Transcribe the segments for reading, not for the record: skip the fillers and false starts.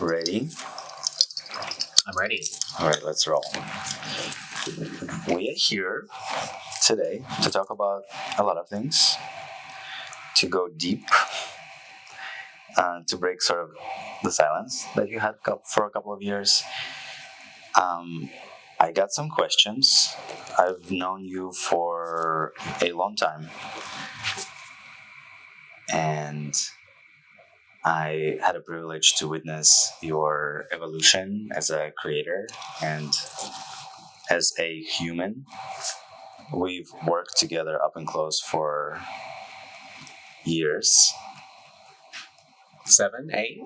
Ready? I'm ready. All right, let's roll. We are here today to talk about a lot of things, to go deep, to break sort of the silence that you had for a couple of years. I got some questions. I've known you for a long time, and I had a privilege to witness your evolution as a creator and as a human. We've worked together up and close for years. 7, 8.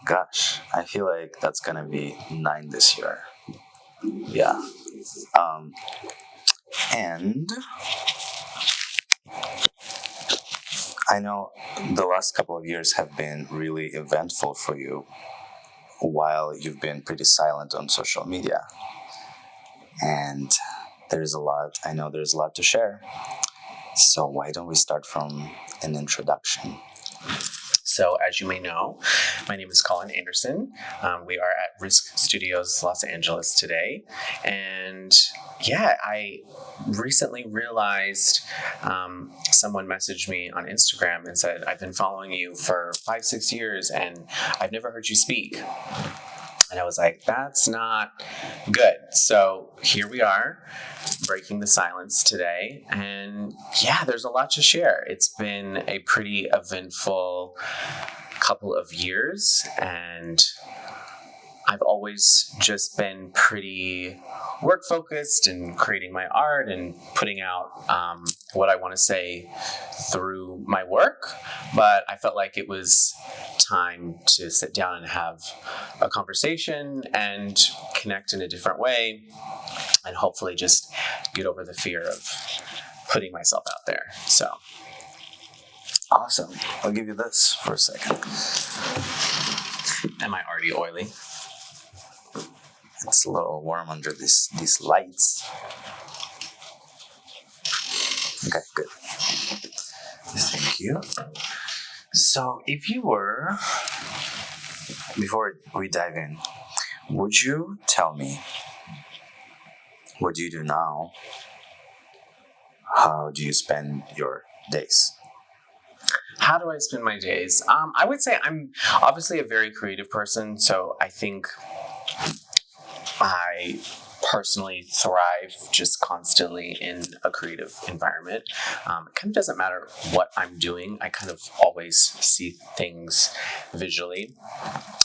Gosh, I feel like that's gonna be 9 this year. Yeah. And I know the last couple of years have been really eventful for you while you've been pretty silent on social media. And there's a lot to share. So why don't we start from an introduction? So, as you may know, my name is Colin Anderson. We are at Risk Studios Los Angeles today. And yeah, I recently realized someone messaged me on Instagram and said, I've been following you for 5-6 years and I've never heard you speak. And I was like, that's not good. So here we are, breaking the silence today. And yeah, there's a lot to share. It's been a pretty eventful couple of years. And I've always just been pretty work focused and creating my art and putting out what I want to say through my work. But I felt like it was time to sit down and have a conversation and connect in a different way and hopefully just get over the fear of putting myself out there. So awesome. I'll give you this for a second. Am I already oily? It's a little warm under these lights. Okay, good. Thank you. So, if you were, before we dive in, would you tell me what do you do now? How do you spend your days? How do I spend my days? I would say I'm obviously a very creative person, so I think I personally thrive just constantly in a creative environment. It kind of doesn't matter what I'm doing. I kind of always see things visually.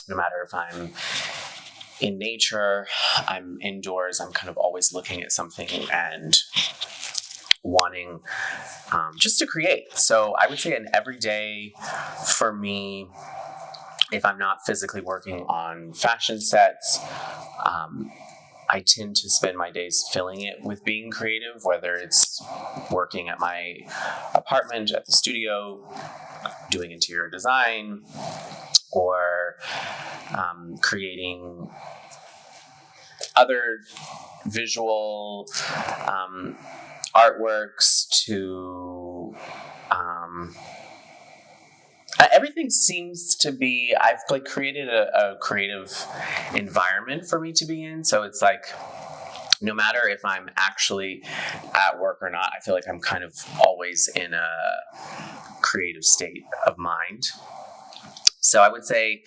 No matter if I'm in nature, I'm indoors, I'm kind of always looking at something and wanting just to create. So I would say an everyday for me, if I'm not physically working on fashion sets, I tend to spend my days filling it with being creative, whether it's working at my apartment, at the studio, doing interior design, or creating other visual artworks to everything seems to be, I've created a creative environment for me to be in. So it's like, no matter if I'm actually at work or not, I feel like I'm kind of always in a creative state of mind. So I would say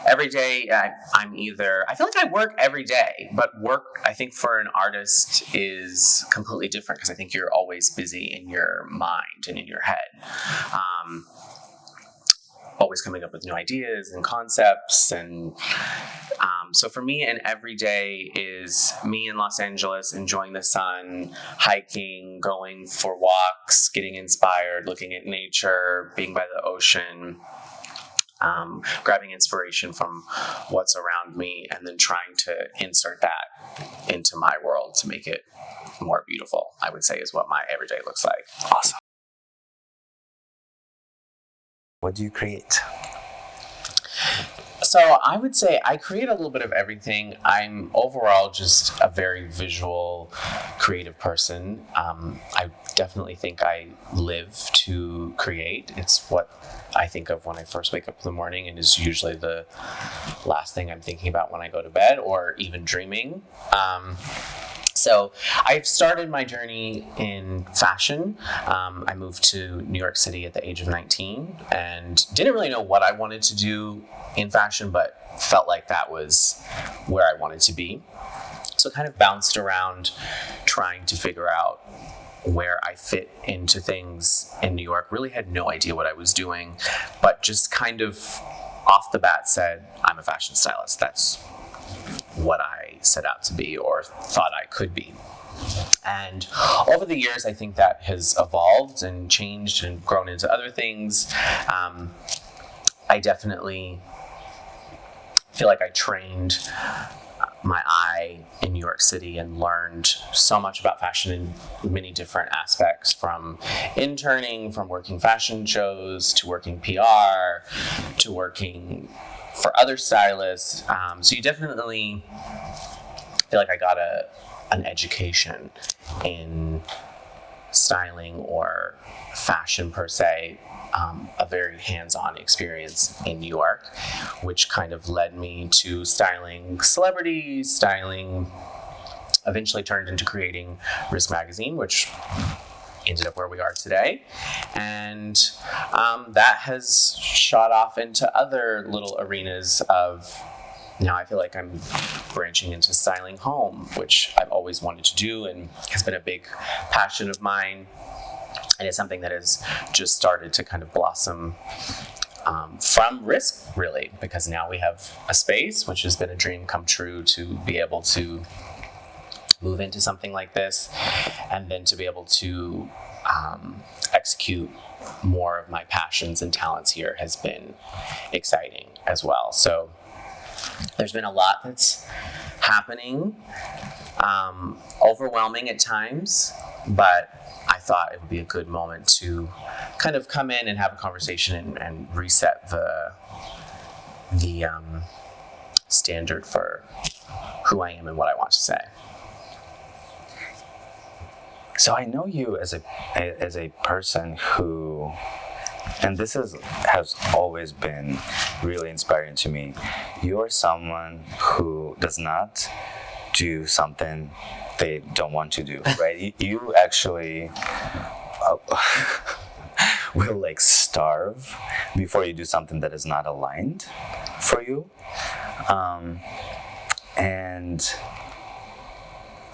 every day I feel like I work every day, but work, I think for an artist is completely different because I think you're always busy in your mind and in your head. Always coming up with new ideas and concepts. And so for me, an everyday is me in Los Angeles, enjoying the sun, hiking, going for walks, getting inspired, looking at nature, being by the ocean, grabbing inspiration from what's around me, and then trying to insert that into my world to make it more beautiful, I would say is what my everyday looks like. Awesome. What do you create? So So I would say I create a little bit of everything. I'm overall just a very visual, creative person. I definitely think I live to create. It's what I think of when I first wake up in the morning, and is usually the last thing I'm thinking about when I go to bed or even dreaming. So I've started my journey in fashion. I moved to New York City at the age of 19 and didn't really know what I wanted to do in fashion, but felt like that was where I wanted to be. So kind of bounced around trying to figure out where I fit into things in New York. Really had no idea what I was doing, but just kind of off the bat said, I'm a fashion stylist. That's what I set out to be or thought I could be. And over the years, I think that has evolved and changed and grown into other things. I definitely feel like I trained my eye in New York City and learned so much about fashion in many different aspects, from interning, from working fashion shows, to working PR, to working for other stylists. So you definitely feel like I got an education in styling or fashion per se, a very hands-on experience in New York, which kind of led me to styling celebrities, eventually turned into creating Risk Magazine, which ended up where we are today. And that has shot off into other little arenas of, now I feel like I'm branching into styling home, which I've always wanted to do and has been a big passion of mine. And it's something that has just started to kind of blossom from Risk, really, because now we have a space, which has been a dream come true, to be able to move into something like this, and then to be able to execute more of my passions and talents here has been exciting as well. So there's been a lot that's happening, overwhelming at times, but I thought it would be a good moment to kind of come in and have a conversation and reset the standard for who I am and what I want to say. So I know you as a person who, and this has always been really inspiring to me. You're someone who does not do something they don't want to do, right? You actually will like starve before you do something that is not aligned for you. And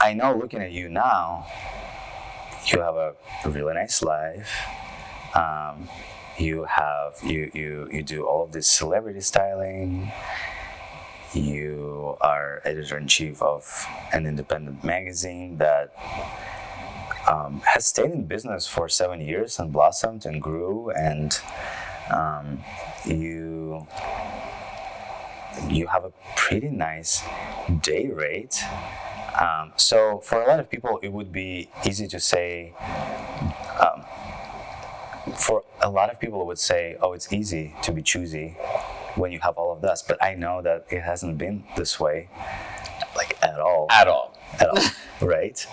I know, looking at you now, you have a really nice life. You do all of this celebrity styling. You are editor-in-chief of an independent magazine that has stayed in business for 7 years and blossomed and grew, and you have a pretty nice day rate. So for a lot of people, it would be easy to say, for a lot of people, it would say, oh, it's easy to be choosy when you have all of this. But I know that it hasn't been this way, like at all. At all. Right?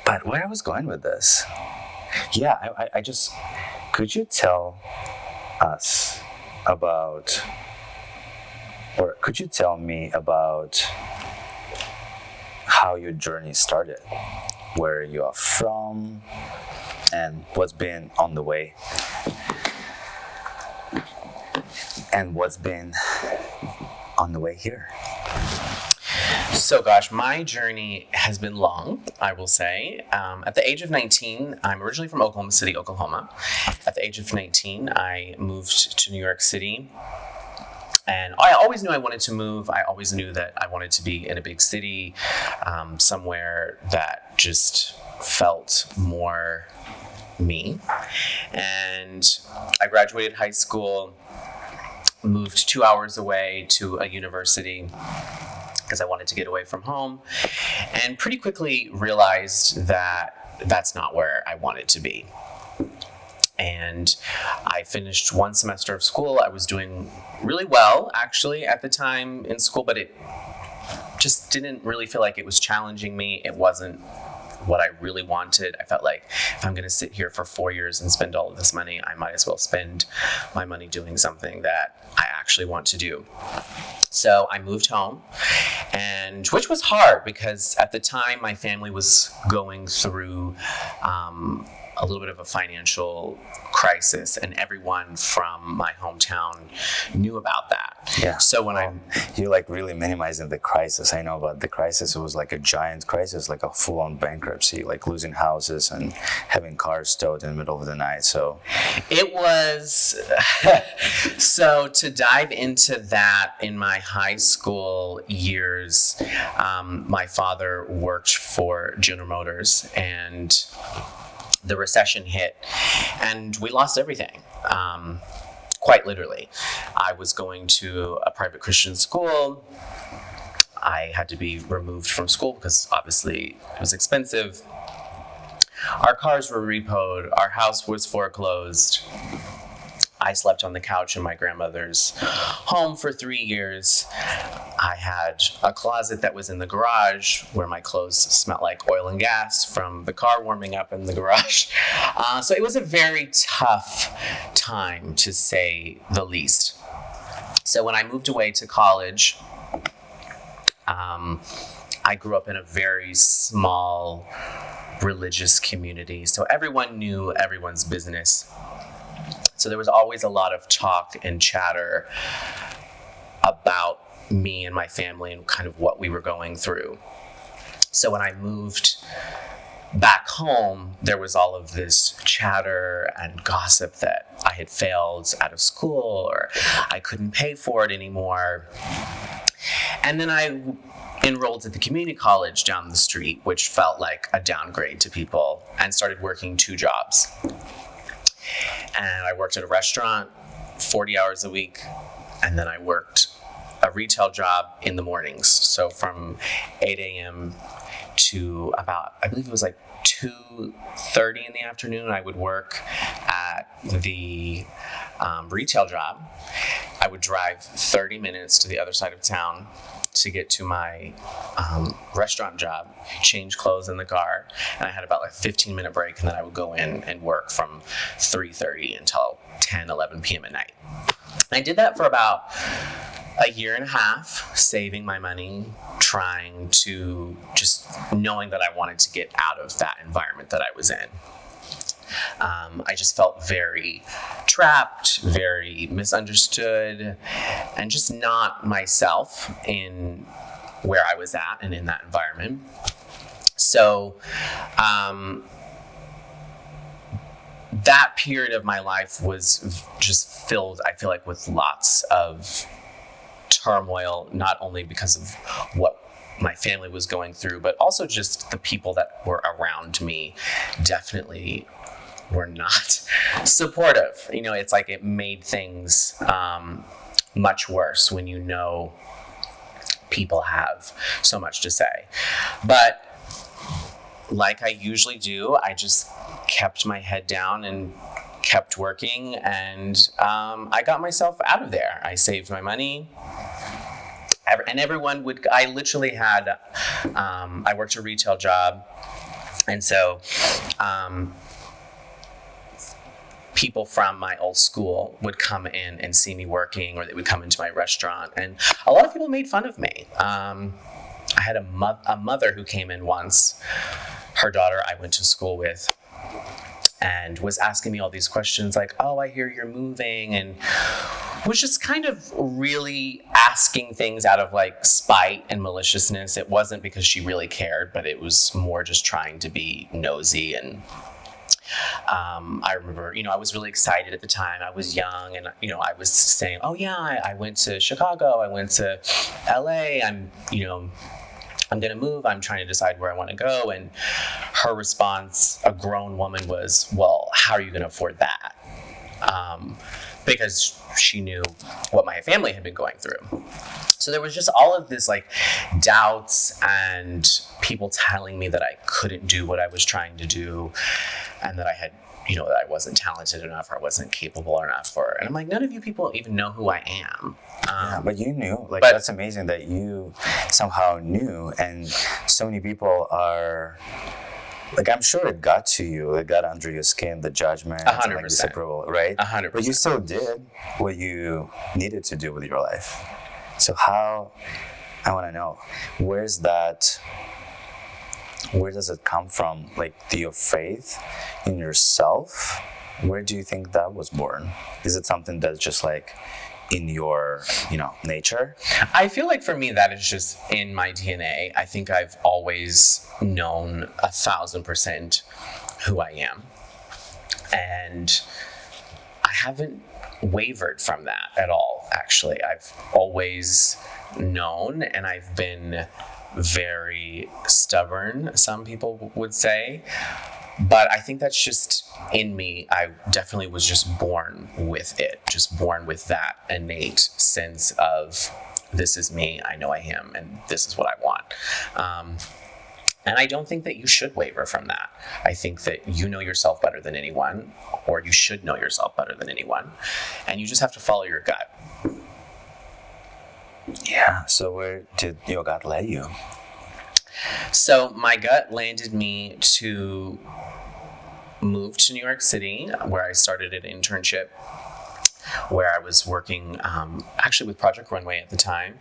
But where I was going with this, I just, could you tell us about, or could you tell me about how your journey started, where you are from, and what's been on the way, and what's been on the way here? So gosh, my journey has been long, I will say. At the age of 19, I'm originally from Oklahoma City, Oklahoma. At the age of 19, I moved to New York City. And I always knew I wanted to move. I always knew that I wanted to be in a big city, somewhere that just felt more me. And I graduated high school, moved 2 hours away to a university because I wanted to get away from home, and pretty quickly realized that that's not where I wanted to be. And I finished one semester of school. I was doing really well, actually, at the time in school, but it just didn't really feel like it was challenging me. It wasn't what I really wanted. I felt like if I'm going to sit here for 4 years and spend all of this money, I might as well spend my money doing something that I actually want to do. So I moved home, and which was hard because at the time my family was going through a little bit of a financial crisis, and everyone from my hometown knew about that. Yeah. So when you're like really minimizing the crisis. I know about the crisis. It was like a giant crisis, like a full-on bankruptcy, like losing houses and having cars towed in the middle of the night. So it was. So to dive into that, in my high school years, my father worked for General Motors, and the recession hit, and we lost everything. Quite literally. I was going to a private Christian school. I had to be removed from school because obviously it was expensive. Our cars were repoed. Our house was foreclosed. I slept on the couch in my grandmother's home for 3 years. I had a closet that was in the garage where my clothes smelled like oil and gas from the car warming up in the garage. So it was a very tough time, to say the least. So when I moved away to college, I grew up in a very small religious community. So everyone knew everyone's business. So there was always a lot of talk and chatter about me and my family and kind of what we were going through. So when I moved back home, there was all of this chatter and gossip that I had failed out of school or I couldn't pay for it anymore. And then I enrolled at the community college down the street, which felt like a downgrade to people, and started working 2 jobs. And I worked at a restaurant 40 hours a week, and then I worked a retail job in the mornings. So from 8 a.m. to about, I believe it was like 2:30 in the afternoon, I would work at the retail job. I would drive 30 minutes to the other side of town to get to my restaurant job, change clothes in the car, and I had about like a 15-minute break, and then I would go in and work from 3:30 until 10, 11 p.m. at night. And I did that for about a year and a half, saving my money, trying to, just knowing that I wanted to get out of that environment that I was in. I just felt very trapped, very misunderstood, and just not myself in where I was at and in that environment. So that period of my life was just filled, I feel like, with lots of turmoil, not only because of what my family was going through, but also just the people that were around me definitely were not supportive. You know, it's like it made things much worse when you know people have so much to say. But like I usually do, I just kept my head down and kept working, and I got myself out of there. I saved my money. And everyone would, I literally had, I worked a retail job, and so people from my old school would come in and see me working, or they would come into my restaurant, and a lot of people made fun of me. I had a mother who came in once. Her daughter I went to school with, and was asking me all these questions like, oh, I hear you're moving, and was just kind of really asking things out of like spite and maliciousness. It wasn't because she really cared, but it was more just trying to be nosy. And I remember, I was really excited at the time. I was young, and, I was saying, oh yeah, I went to Chicago, I went to LA, I'm going to move. I'm trying to decide where I want to go. And her response, a grown woman, was, well, how are you going to afford that? Because she knew what my family had been going through. So there was just all of this like doubts and people telling me that I couldn't do what I was trying to do. and that I had, that I wasn't talented enough or I wasn't capable enough. And I'm like, none of you people even know who I am. Yeah, but you knew. That's amazing that you somehow knew, and so many people are. I'm sure it got to you. It got under your skin, the judgment, 100%. disapproval, right? 100%. But you still did what you needed to do with your life. So how? I want to know, where does it come from? Your faith in yourself. Where do you think that was born? Is it something that's just in your nature? I feel like for me that is just in my DNA. I think I've always known 1,000% who I am, and I haven't wavered from that at all. Actually, I've always known, and I've been very stubborn, some people would say. But I think that's just in me. I definitely was just born with it, just born with that innate sense of, this is me, I know I am, and this is what I want. And I don't think that you should waver from that. I think that you know yourself better than anyone, or you should know yourself better than anyone, and you just have to follow your gut. Yeah, so where did your gut lead you? So my gut landed me to move to New York City, where I started an internship where I was working actually with Project Runway at the time,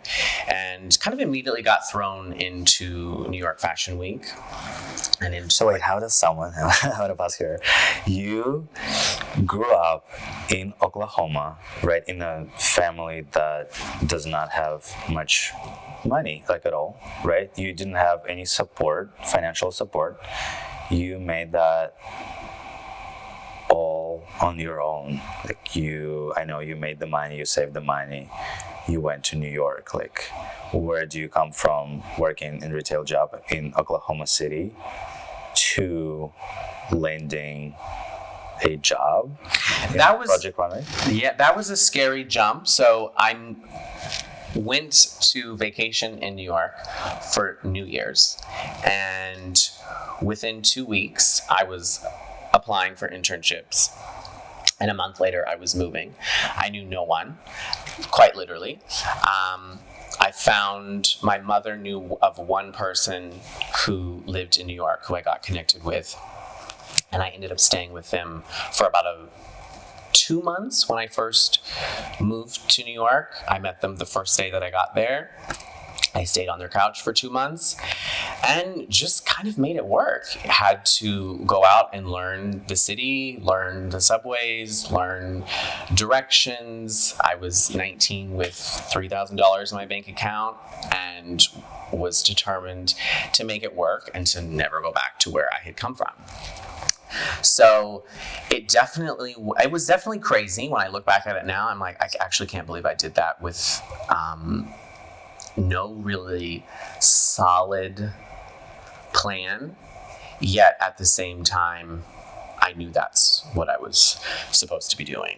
and kind of immediately got thrown into New York Fashion Week. So wait, how does someone, I want to pause here, you grew up in Oklahoma, right, in a family that does not have much money, at all, right? You didn't have any support, financial support. You made that all on your own. I know you made the money, you saved the money, you went to New York. Where do you come from working in retail job in Oklahoma City to landing a job in Project Runway? Yeah, that was a scary jump. So I went to vacation in New York for New Year's, and within 2 weeks I was applying for internships, and a month later I was moving. I knew no one, quite literally. My mother knew of one person who lived in New York who I got connected with, and I ended up staying with them for about 2 months when I first moved to New York. I met them the first day that I got there. I stayed on their couch for 2 months and just kind of made it work. Had to go out and learn the city, learn the subways, learn directions. I was 19 with $3,000 in my bank account and was determined to make it work and to never go back to where I had come from. So it was definitely crazy. When I look back at it now, I'm like, I actually can't believe I did that with no really solid plan, yet at the same time I knew that's what I was supposed to be doing.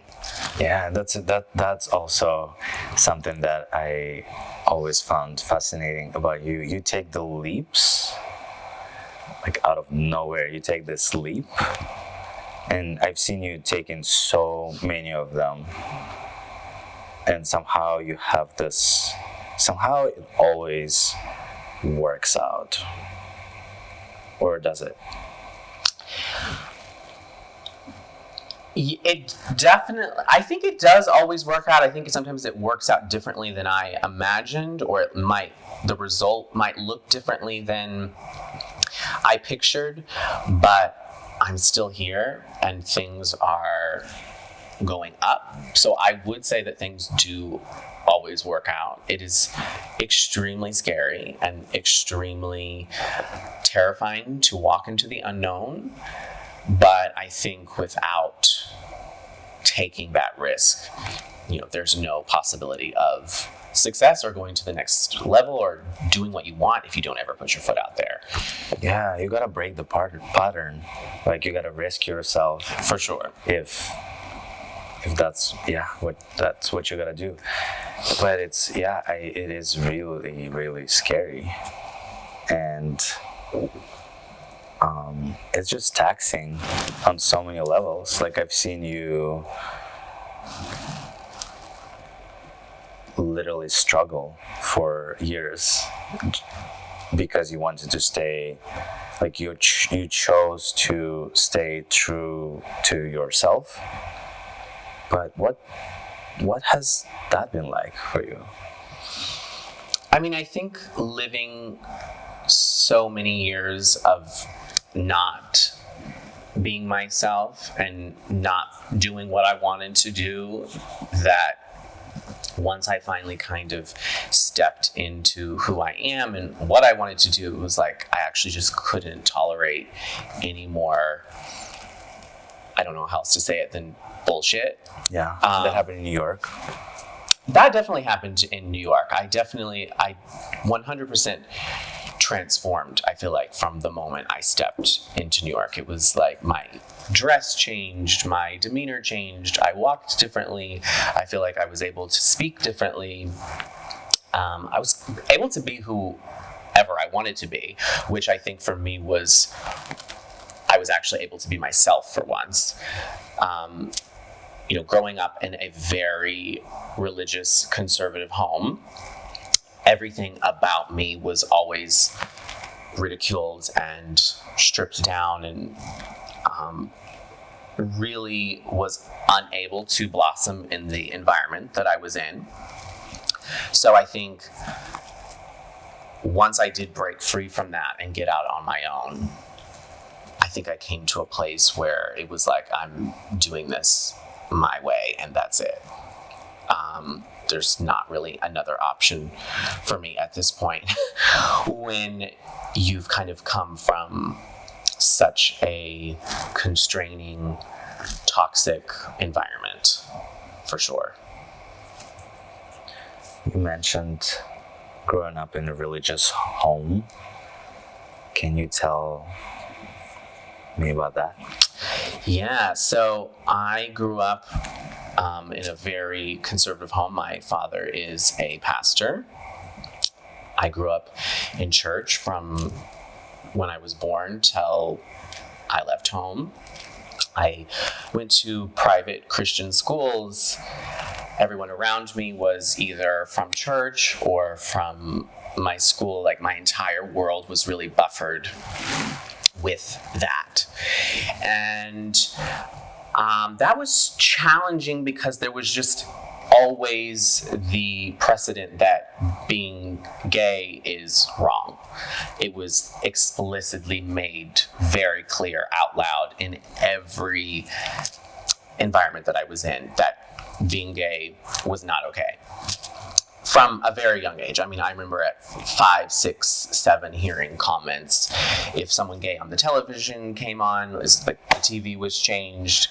Yeah, that's also something that I always found fascinating about you. You take the leaps, out of nowhere. You take this leap, and I've seen you taking so many of them, and somehow you have this. Somehow it always works out, or does it? I think it does always work out. I think sometimes it works out differently than I imagined, or the result might look differently than I pictured, but I'm still here and things are going up. So I would say that things do always work out. It is extremely scary and extremely terrifying to walk into the unknown, but I think without taking that risk, there's no possibility of success or going to the next level or doing what you want if you don't ever put your foot out there. Yeah, you gotta break the pattern. You gotta risk yourself. For sure. If that's what you gotta do. But it is really, really scary. And it's just taxing on so many levels. Like, I've seen you literally struggle for years because you wanted to stay, like, you chose to stay true to yourself. But what has that been like for you? I mean, I think living so many years of not being myself and not doing what I wanted to do, that once I finally kind of stepped into who I am and what I wanted to do, it was like I actually just couldn't tolerate any more, I don't know how else to say it, than bullshit. Yeah, that happened in New York. That definitely happened in New York. I 100% transformed, I feel like, from the moment I stepped into New York. It was like my dress changed, my demeanor changed, I walked differently, I feel like I was able to speak differently. I was able to be whoever I wanted to be, which I think for me was, I was actually able to be myself for once. Growing up in a very religious, conservative home, everything about me was always ridiculed and stripped down, and really was unable to blossom in the environment that I was in. So I think once I did break free from that and get out on my own, I think I came to a place where it was like, I'm doing this my way, and that's it. There's not really another option for me at this point when you've kind of come from such a constraining, toxic environment, for sure. You mentioned growing up in a religious home. Can you tell me about that? Yeah, so I grew up in a very conservative home. My father is a pastor. I grew up in church from when I was born till I left home. I went to private Christian schools. Everyone around me was either from church or from my school. Like, my entire world was really buffered with that. And that was challenging because there was just always the precedent that being gay is wrong. It was explicitly made very clear out loud in every environment that I was in that being gay was not okay. From a very young age. I mean, I remember at 5, 6, 7 hearing comments. If someone gay on the television came on, the TV was changed.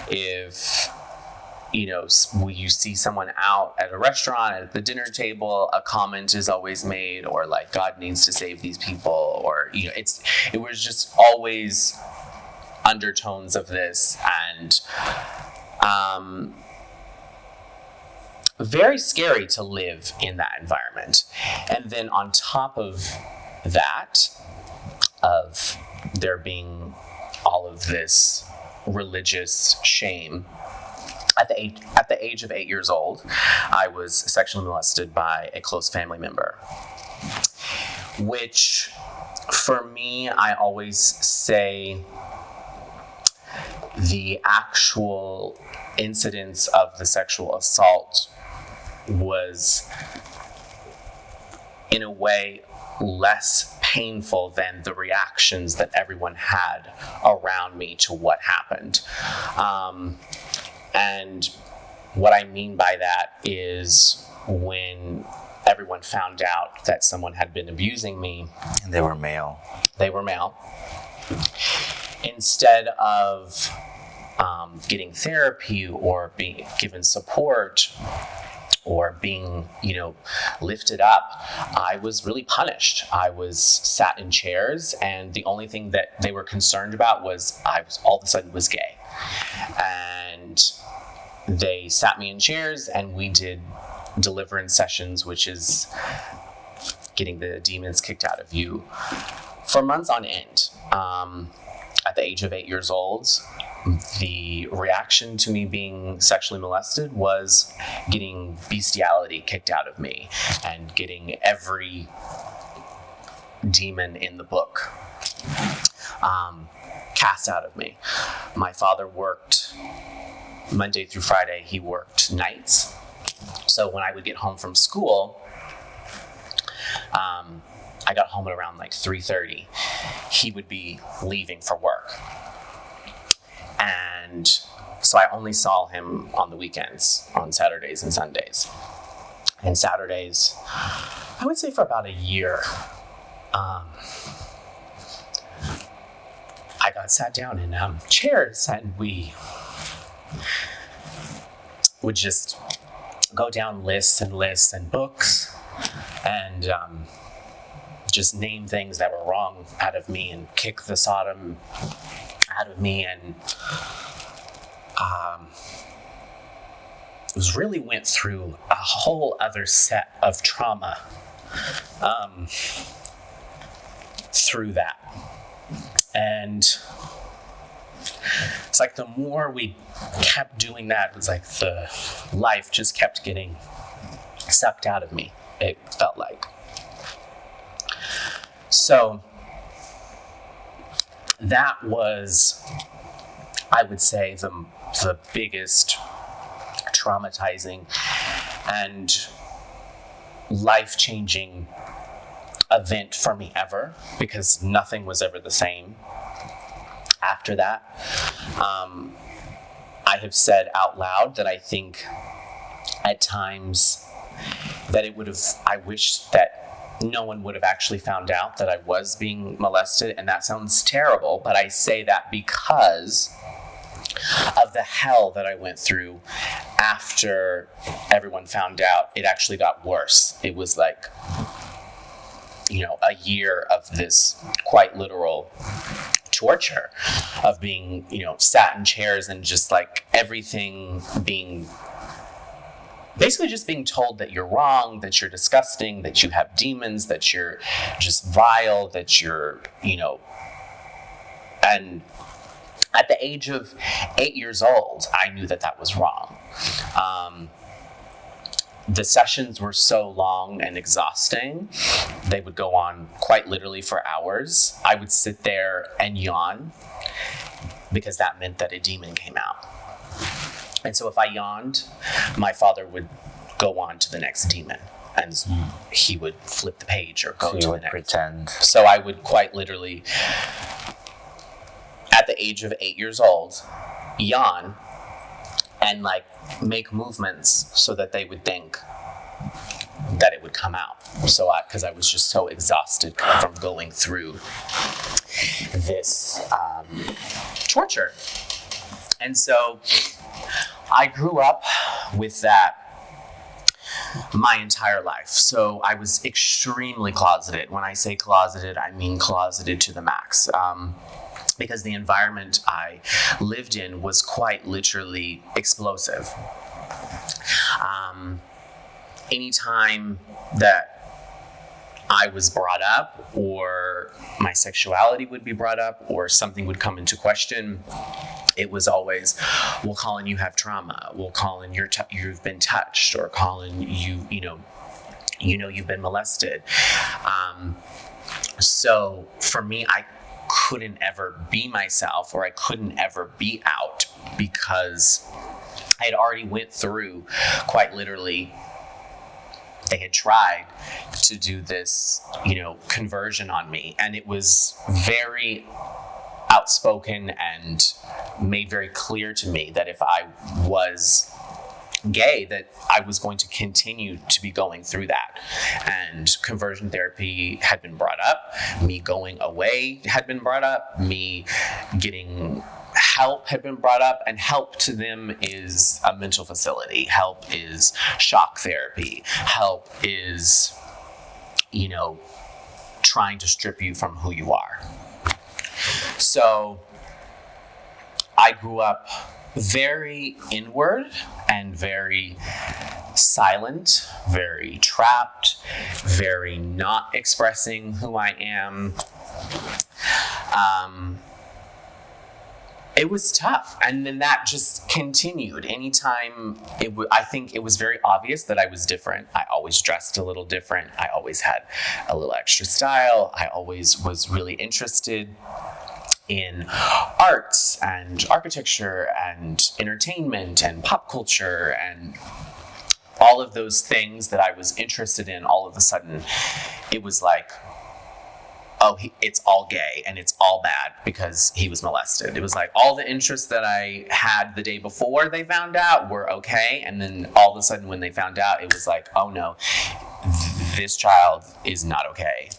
If, you see someone out at a restaurant, at the dinner table, a comment is always made, or like, God needs to save these people, or, it was just always undertones of this, and very scary to live in that environment. And then on top of that, of there being all of this religious shame, at the age of 8 years old, I was sexually molested by a close family member, which for me, I always say the actual incidence of the sexual assault was, in a way, less painful than the reactions that everyone had around me to what happened. And what I mean by that is, when everyone found out that someone had been abusing me, And they were male. Instead of getting therapy or being given support or being, lifted up, I was really punished. I was sat in chairs, and the only thing that they were concerned about was I was all of a sudden was gay. And they sat me in chairs, and we did deliverance sessions, which is getting the demons kicked out of you for months on end. At the age of 8 years old, the reaction to me being sexually molested was getting bestiality kicked out of me and getting every demon in the book cast out of me. My father worked Monday through Friday. He worked nights. So when I would get home from school, I got home at around like 3:30. He would be leaving for work. And so I only saw him on the weekends, on Saturdays and Sundays. And Saturdays, I would say for about a year, I got sat down in chairs and we would just go down lists and books and just name things that were wrong out of me and kick the Sodom out of me, and it was really went through a whole other set of trauma through that. And it's like the more we kept doing that, it was like the life just kept getting sucked out of me, it felt like. So that was, I would say, the biggest traumatizing and life-changing event for me ever, because nothing was ever the same after that. I have said out loud that I think at times that I wish that no one would have actually found out that I was being molested, and that sounds terrible, but I say that because of the hell that I went through after everyone found out. It actually got worse. It was like, a year of this quite literal torture of being, sat in chairs and just like everything being basically just being told that you're wrong, that you're disgusting, that you have demons, that you're just vile, that you're, and at the age of 8 years old, I knew that that was wrong. The sessions were so long and exhausting. They would go on quite literally for hours. I would sit there and yawn because that meant that a demon came out. And so if I yawned, my father would go on to the next demon, and he would flip the page or go to the next. Pretend. So I would quite literally, at the age of 8 years old, yawn and like make movements so that they would think that it would come out. So because I was just so exhausted from going through this torture. And so I grew up with that my entire life. So I was extremely closeted. When I say closeted, I mean closeted to the max. Because the environment I lived in was quite literally explosive. Anytime that I was brought up, or my sexuality would be brought up, or something would come into question, it was always, well, Colin, you have trauma. Well, Colin, you've been touched, or Colin, you've been molested. So for me, I couldn't ever be myself, or I couldn't ever be out, because I had already went through quite literally, they had tried to do this, conversion on me, and it was very outspoken and made very clear to me that if I was gay, that I was going to continue to be going through that. And conversion therapy had been brought up, me going away had been brought up, me getting help had been brought up, and help to them is a mental facility. Help is shock therapy. Help is, trying to strip you from who you are. So I grew up very inward and very silent, very trapped, very not expressing who I am. It was tough, and then that just continued. Anytime I think it was very obvious that I was different. I always dressed a little different. I always had a little extra style. I always was really interested in arts and architecture and entertainment and pop culture and all of those things that I was interested in. All of a sudden, it was like, oh, it's all gay and it's all bad because he was molested. It was like all the interests that I had the day before they found out were okay. And then all of a sudden when they found out, it was like, oh no, this child is not okay.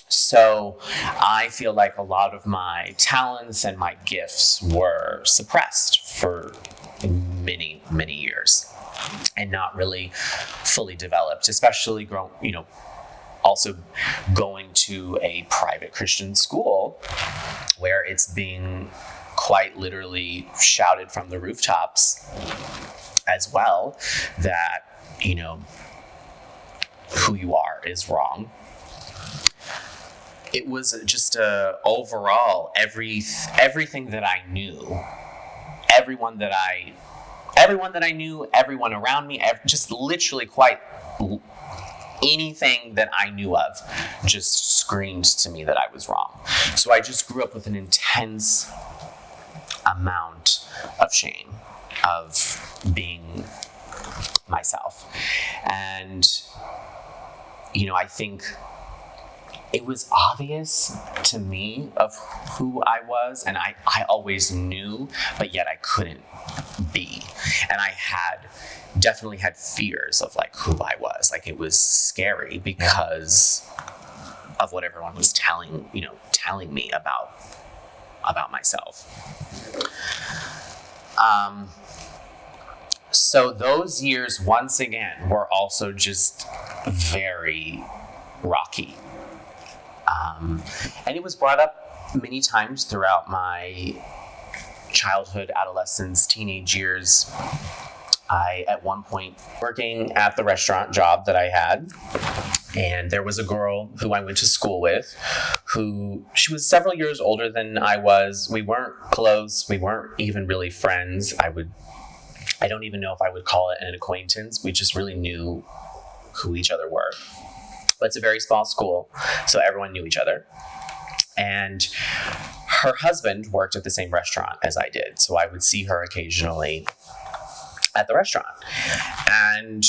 So I feel like a lot of my talents and my gifts were suppressed for many, many years and not really fully developed, especially also going to a private Christian school where it's being quite literally shouted from the rooftops as well that, who you are is wrong. It was just overall everything that I knew, everyone that I knew, everyone around me, just literally quite anything that I knew of just screamed to me that I was wrong. So I just grew up with an intense amount of shame of being myself. And, I think it was obvious to me of who I was, and I always knew, but yet I couldn't be. And I definitely had fears of like who I was. Like it was scary because of what everyone was telling me about myself. So those years, once again, were also just very rocky. And it was brought up many times throughout my childhood, adolescence, teenage years. I, at one point, working at the restaurant job that I had, and there was a girl who I went to school with she was several years older than I was. We weren't close. We weren't even really friends. I don't even know if I would call it an acquaintance. We just really knew who each other were. But it's a very small school, so everyone knew each other. And her husband worked at the same restaurant as I did, so I would see her occasionally at the restaurant. And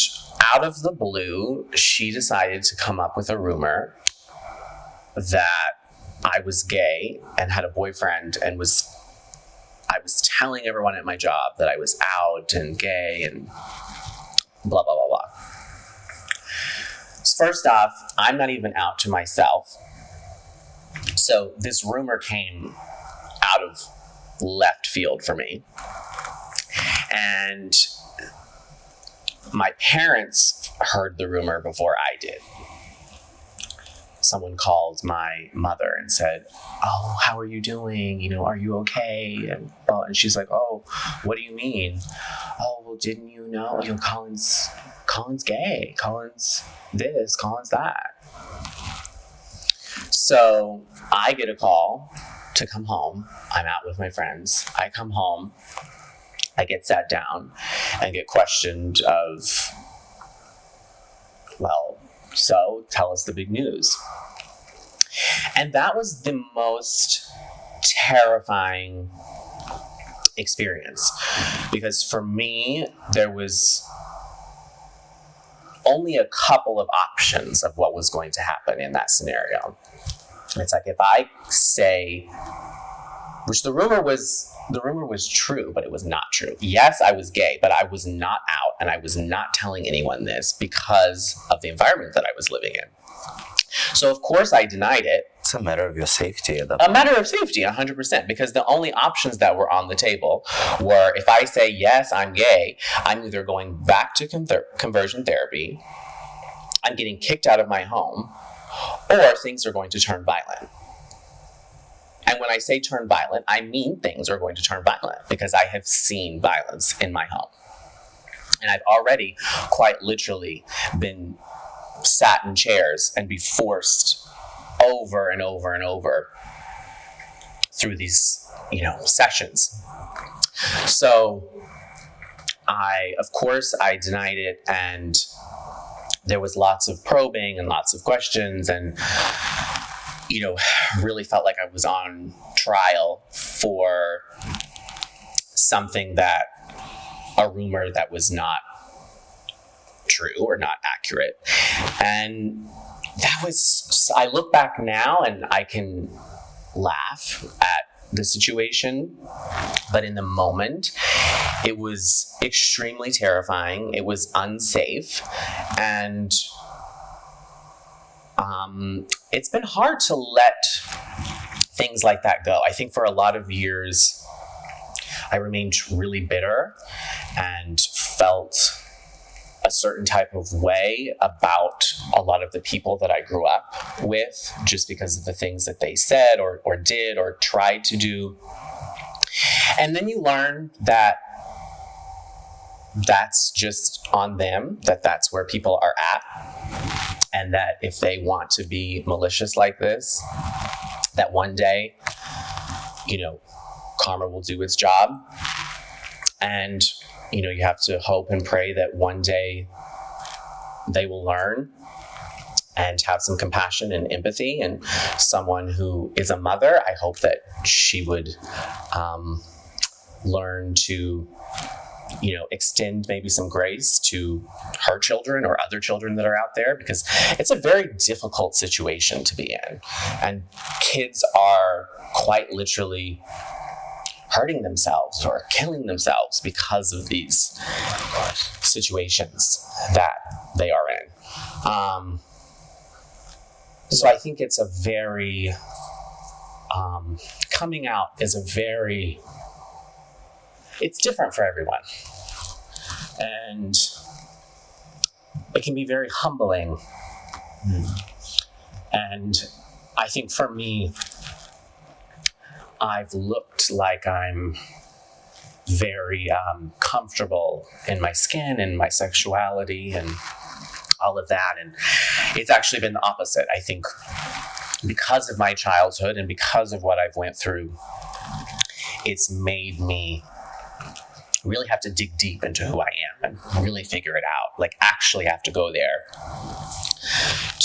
out of the blue, she decided to come up with a rumor that I was gay and had a boyfriend, and I was telling everyone at my job that I was out and gay and blah, blah, blah, blah. First off, I'm not even out to myself. So this rumor came out of left field for me. And my parents heard the rumor before I did. Someone called my mother and said, "Oh, how are you doing? Are you okay?" And she's like, "Oh, what do you mean?" "Oh, well, didn't you know? Colin's gay. Colin's this, Colin's that." So I get a call to come home. I'm out with my friends. I come home. I get sat down and get questioned of, well, so tell us the big news. And that was the most terrifying experience, because for me, there was only a couple of options of what was going to happen in that scenario. It's like, if I say, which the rumor was true, but it was not true. Yes, I was gay, but I was not out, and I was not telling anyone this because of the environment that I was living in. So of course I denied it. It's a matter of your safety at that point. A matter of safety, 100%, because the only options that were on the table were, if I say, yes, I'm gay, I'm either going back to conversion therapy, I'm getting kicked out of my home, or things are going to turn violent. And when I say turn violent, I mean things are going to turn violent, because I have seen violence in my home. And I've already quite literally been sat in chairs and be forced over and over and over through these, sessions. So of course, I denied it, and there was lots of probing and lots of questions, and, really felt like I was on trial for something a rumor that was not true or not accurate. And I look back now and I can laugh at the situation, but in the moment, it was extremely terrifying. It was unsafe, and it's been hard to let things like that go. I think for a lot of years, I remained really bitter and felt a certain type of way about a lot of the people that I grew up with, just because of the things that they said or did or tried to do. And then you learn that that's just on them, that's where people are at, and that if they want to be malicious like this, that one day, karma will do its job. And, you have to hope and pray that one day they will learn and have some compassion and empathy. And someone who is a mother, I hope that she would learn to, extend maybe some grace to her children or other children that are out there, because it's a very difficult situation to be in. And kids are quite literally hurting themselves or killing themselves because of these situations that they are in. So I think it's a very, coming out is it's different for everyone. And it can be very humbling. And I think for me, I've looked like I'm very comfortable in my skin and my sexuality and all of that. And it's actually been the opposite. I think because of my childhood and because of what I've went through, it's made me really have to dig deep into who I am and really figure it out. Like actually have to go there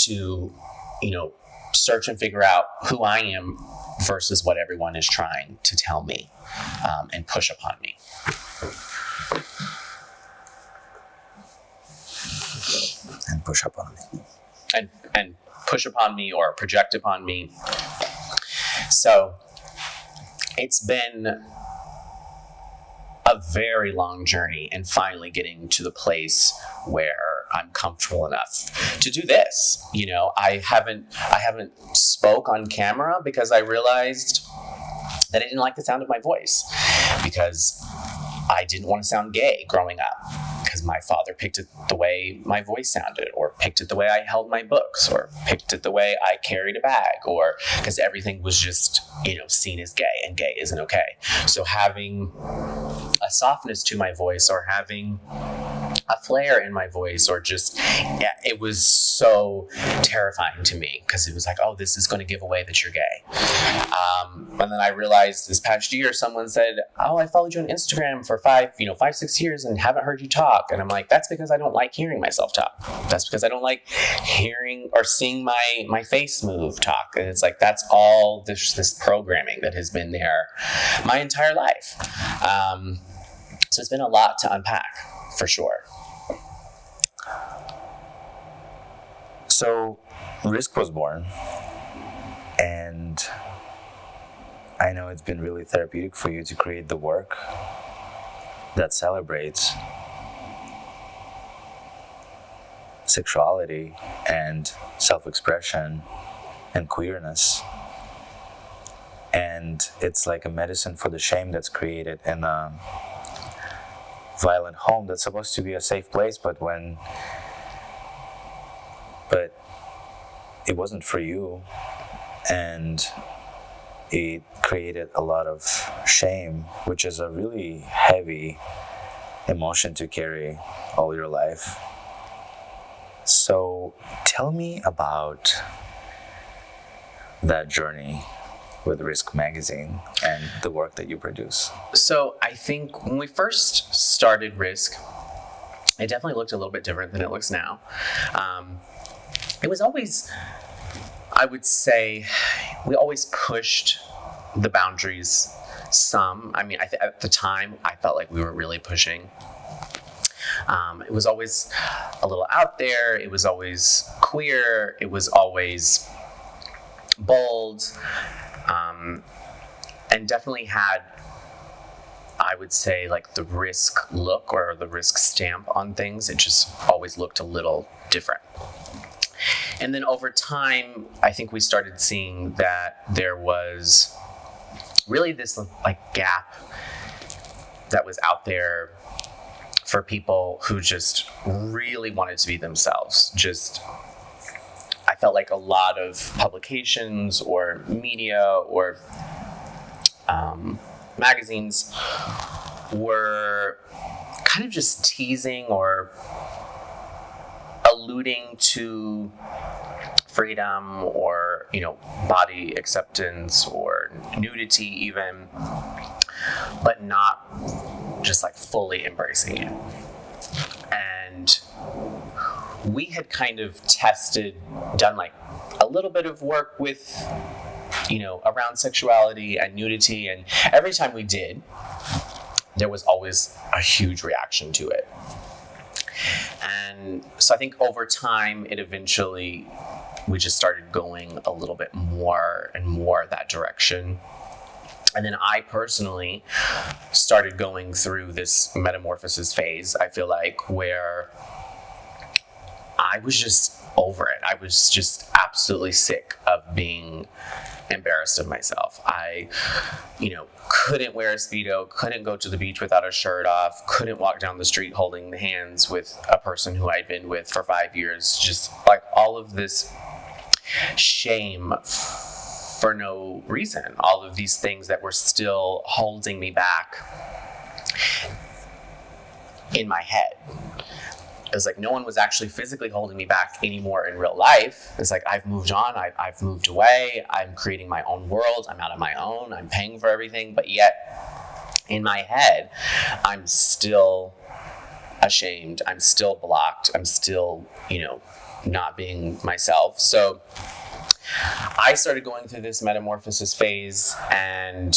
to, search and figure out who I am versus what everyone is trying to tell me and push upon me. And push upon me. And push upon me or project upon me. So it's been a very long journey, and finally getting to the place where I'm comfortable enough to do this. I haven't spoke on camera because I realized that I didn't like the sound of my voice, because I didn't want to sound gay growing up, because my father picked it the way my voice sounded, or picked it the way I held my books, or picked it the way I carried a bag, or because everything was just, seen as gay, and gay isn't okay. So having a softness to my voice, or having a flair in my voice, or just, it was so terrifying to me, because it was like, oh, this is going to give away that you're gay. And then I realized this past year, someone said, oh, I followed you on Instagram for 6 years and haven't heard you talk. And I'm like, that's because I don't like hearing myself talk. That's because I don't like hearing or seeing my face move talk. And it's like, that's all this programming that has been there my entire life. So it's been a lot to unpack, for sure. So Risk was born, and I know it's been really therapeutic for you to create the work that celebrates sexuality and self-expression and queerness. And it's like a medicine for the shame that's created in a violent home that's supposed to be a safe place, but it wasn't for you, and it created a lot of shame, which is a really heavy emotion to carry all your life. So tell me about that journey with Risk Magazine and the work that you produce? So I think when we first started Risk, it definitely looked a little bit different than it looks now. It was always, I would say, we always pushed the boundaries some. I mean, at the time, I felt like we were really pushing. It was always a little out there. It was always queer. It was always bold. And definitely had, I would say, like the Risk look or the Risk stamp on things. It just always looked a little different. And then over time, I think we started seeing that there was really this like gap that was out there for people who just really wanted to be themselves. I felt like a lot of publications or media or magazines were kind of just teasing or alluding to freedom or, body acceptance or nudity even, but not just like fully embracing it. And we had kind of done like a little bit of work with, around sexuality and nudity. And every time we did, there was always a huge reaction to it. And so I think over time, we just started going a little bit more and more that direction. And then I personally started going through this metamorphosis phase, I feel like, where I was just over it. I was just absolutely sick of being embarrassed of myself. I, couldn't wear a Speedo, couldn't go to the beach without a shirt off, couldn't walk down the street holding hands with a person who I'd been with for 5 years. Just like all of this shame for no reason. All of these things that were still holding me back in my head. It was like no one was actually physically holding me back anymore in real life. It's like I've moved on, I've moved away, I'm creating my own world, I'm out on my own, I'm paying for everything, but yet in my head, I'm still ashamed, I'm still blocked, I'm still, not being myself. So I started going through this metamorphosis phase and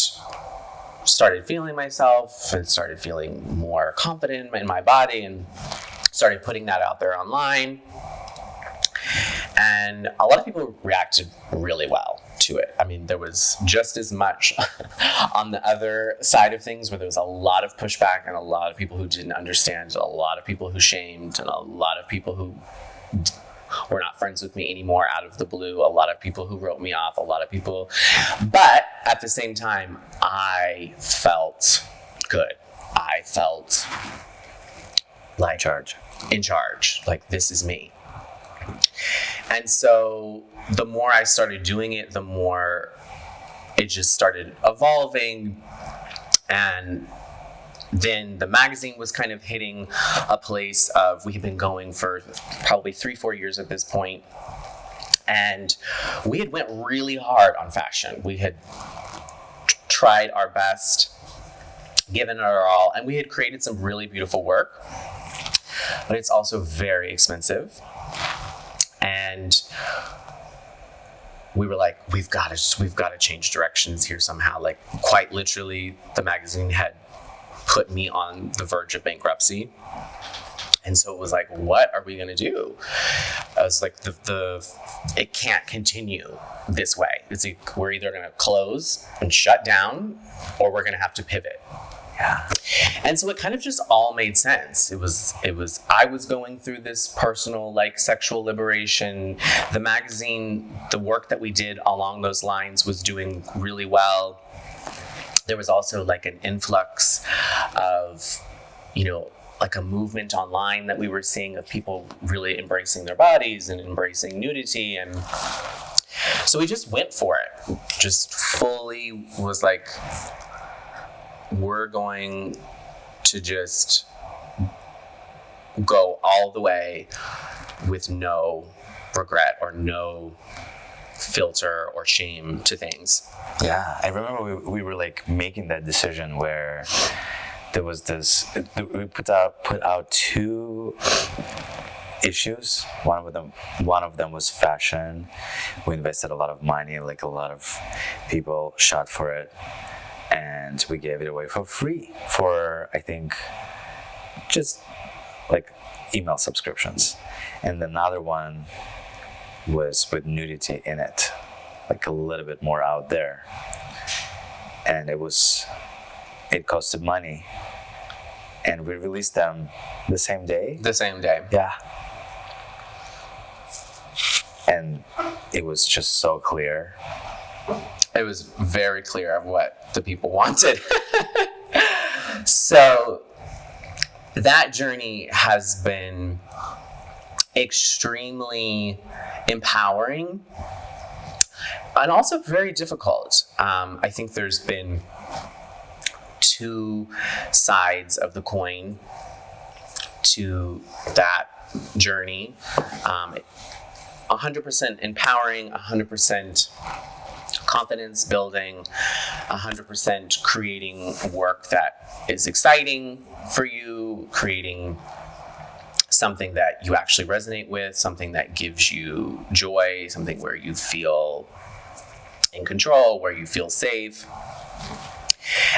started feeling myself and started feeling more confident in my body and started putting that out there online. And a lot of people reacted really well to it. I mean, there was just as much on the other side of things where there was a lot of pushback and a lot of people who didn't understand, a lot of people who shamed, and a lot of people who were not friends with me anymore out of the blue, a lot of people who wrote me off, a lot of people. But at the same time, I felt good. I felt like in charge, like this is me. And so the more I started doing it, the more it just started evolving. And then the magazine was kind of hitting a place of, we had been going for probably 3-4 years at this point. And we had went really hard on fashion. We had tried our best, given it our all, and we had created some really beautiful work. But it's also very expensive. And we were like, we've got to change directions here somehow. Like, quite literally, the magazine had put me on the verge of bankruptcy. And so it was like, what are we going to do? I was like, it can't continue this way. It's like, we're either going to close and shut down, or we're going to have to pivot. Yeah. And so it kind of just all made sense. I was going through this personal, like, sexual liberation. The magazine, the work that we did along those lines was doing really well. There was also like an influx of, like a movement online that we were seeing of people really embracing their bodies and embracing nudity. And so we just went for it. Just fully was like, we're going to just go all the way with no regret or no filter or shame to things. Yeah, I remember we were like making that decision where there was this. We put out two issues. One of them was fashion. We invested a lot of money, like a lot of people shot for it, and we gave it away for free for, I think, just like email subscriptions. And another one was with nudity in it, like a little bit more out there, and it costed money, and we released them the same day. Yeah. And it was just so clear. It was very clear of what the people wanted. So that journey has been extremely empowering and also very difficult. I think there's been two sides of the coin to that journey. 100% empowering, 100% confidence building, 100% creating work that is exciting for you, creating something that you actually resonate with, something that gives you joy, something where you feel in control, where you feel safe.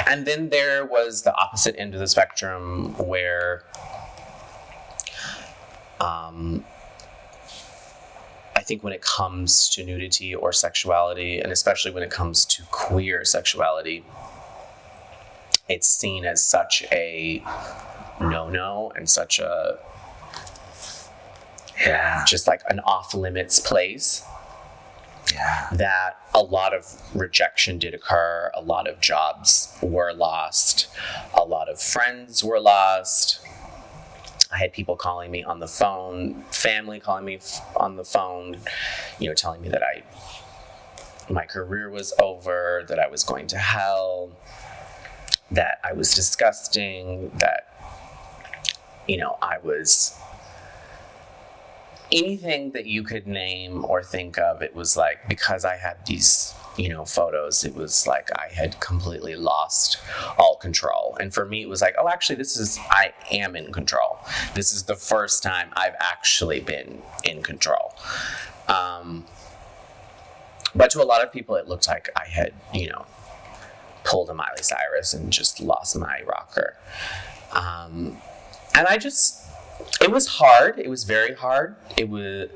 And then there was the opposite end of the spectrum where I think when it comes to nudity or sexuality, and especially when it comes to queer sexuality, it's seen as such a no-no and such a just like an off-limits place. Yeah. That a lot of rejection did occur, a lot of jobs were lost, a lot of friends were lost. I had people calling me on the phone, family calling me on the phone, telling me that my career was over, that I was going to hell, that I was disgusting, that, I was anything that you could name or think of. It was like, because I had these, photos, it was like I had completely lost all control. And for me, it was like, oh, actually, I am in control. This is the first time I've actually been in control. But to a lot of people, it looked like I had, pulled a Miley Cyrus and just lost my rocker. And it was hard. It was very hard. It was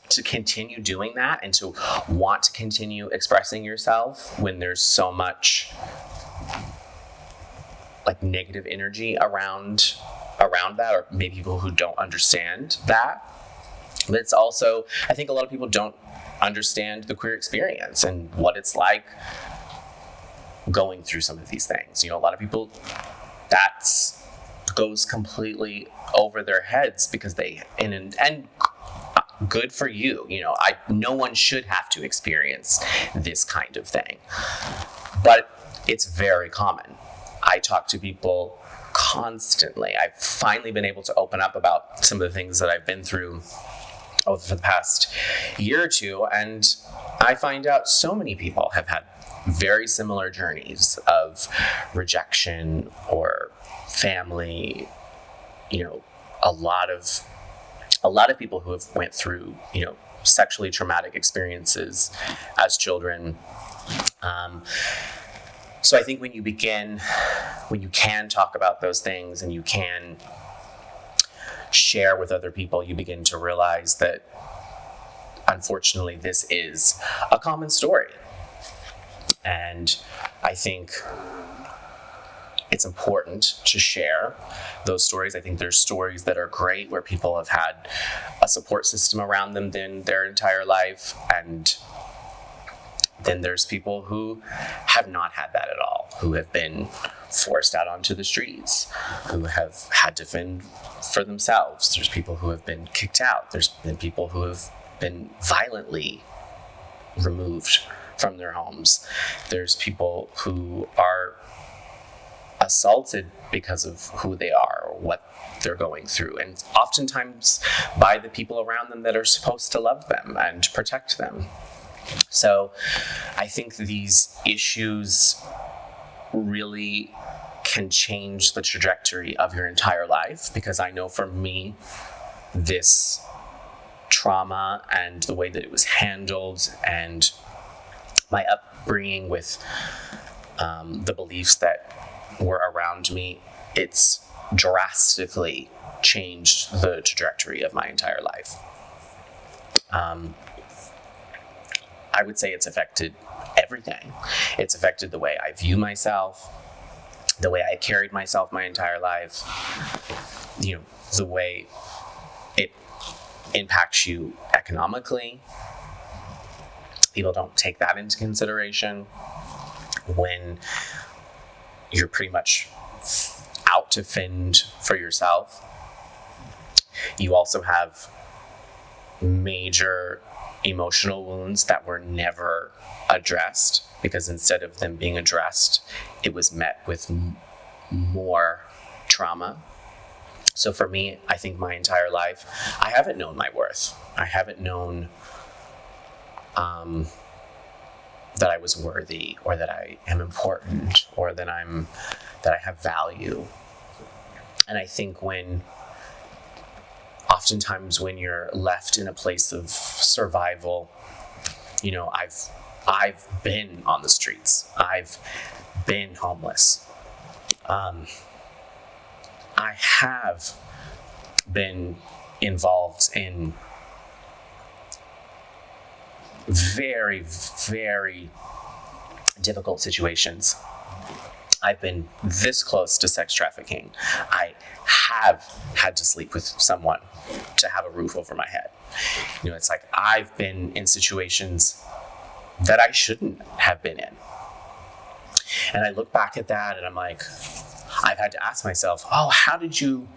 to continue doing that and to want to continue expressing yourself when there's so much like negative energy around that, or maybe people who don't understand that. But it's also, I think a lot of people don't understand the queer experience and what it's like going through some of these things. A lot of people, that goes completely over their heads because and good for you. No one should have to experience this kind of thing, but it's very common. I talk to people constantly. I've finally been able to open up about some of the things that I've been through over the past year or two, and I find out so many people have had very similar journeys of rejection or family. A lot of people who have went through, sexually traumatic experiences as children. So I think when you can talk about those things and you can share with other people, you begin to realize that, unfortunately, this is a common story. And I think it's important to share those stories. I think there's stories that are great where people have had a support system around them their entire life. And then there's people who have not had that at all, who have been forced out onto the streets, who have had to fend for themselves. There's people who have been kicked out. There's been people who have been violently removed from their homes. There's people who are assaulted because of who they are or what they're going through, and oftentimes by the people around them that are supposed to love them and protect them. So I think these issues really can change the trajectory of your entire life, because I know for me, this trauma and the way that it was handled and my upbringing with the beliefs that were around me, it's drastically changed the trajectory of my entire life. I would say it's affected everything. It's affected the way I view myself, the way I carried myself my entire life, the way it impacts you economically. People don't take that into consideration when you're pretty much out to fend for yourself. You also have major emotional wounds that were never addressed, because instead of them being addressed, it was met with more trauma. So for me, I think my entire life, I haven't known my worth. I haven't known that I was worthy, or that I am important, or that I have value. And I think oftentimes when you're left in a place of survival, I've been on the streets. I've been homeless. I have been involved in very, very difficult situations. I've been this close to sex trafficking. I have had to sleep with someone to have a roof over my head. It's like I've been in situations that I shouldn't have been in. And I look back at that and I'm like, I've had to ask myself, how did you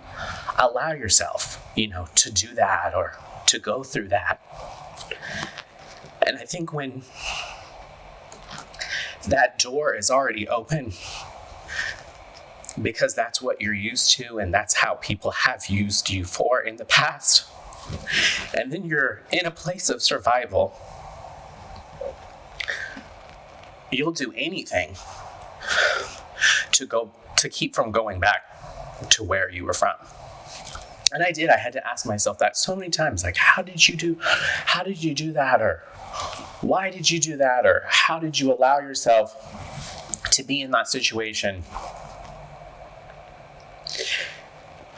allow yourself, to do that or to go through that? And I think when that door is already open, because that's what you're used to and that's how people have used you for in the past, and then you're in a place of survival, you'll do anything to keep from going back to where you were from. And I had to ask myself that so many times, like, how did you do that? Or why did you do that? Or how did you allow yourself to be in that situation?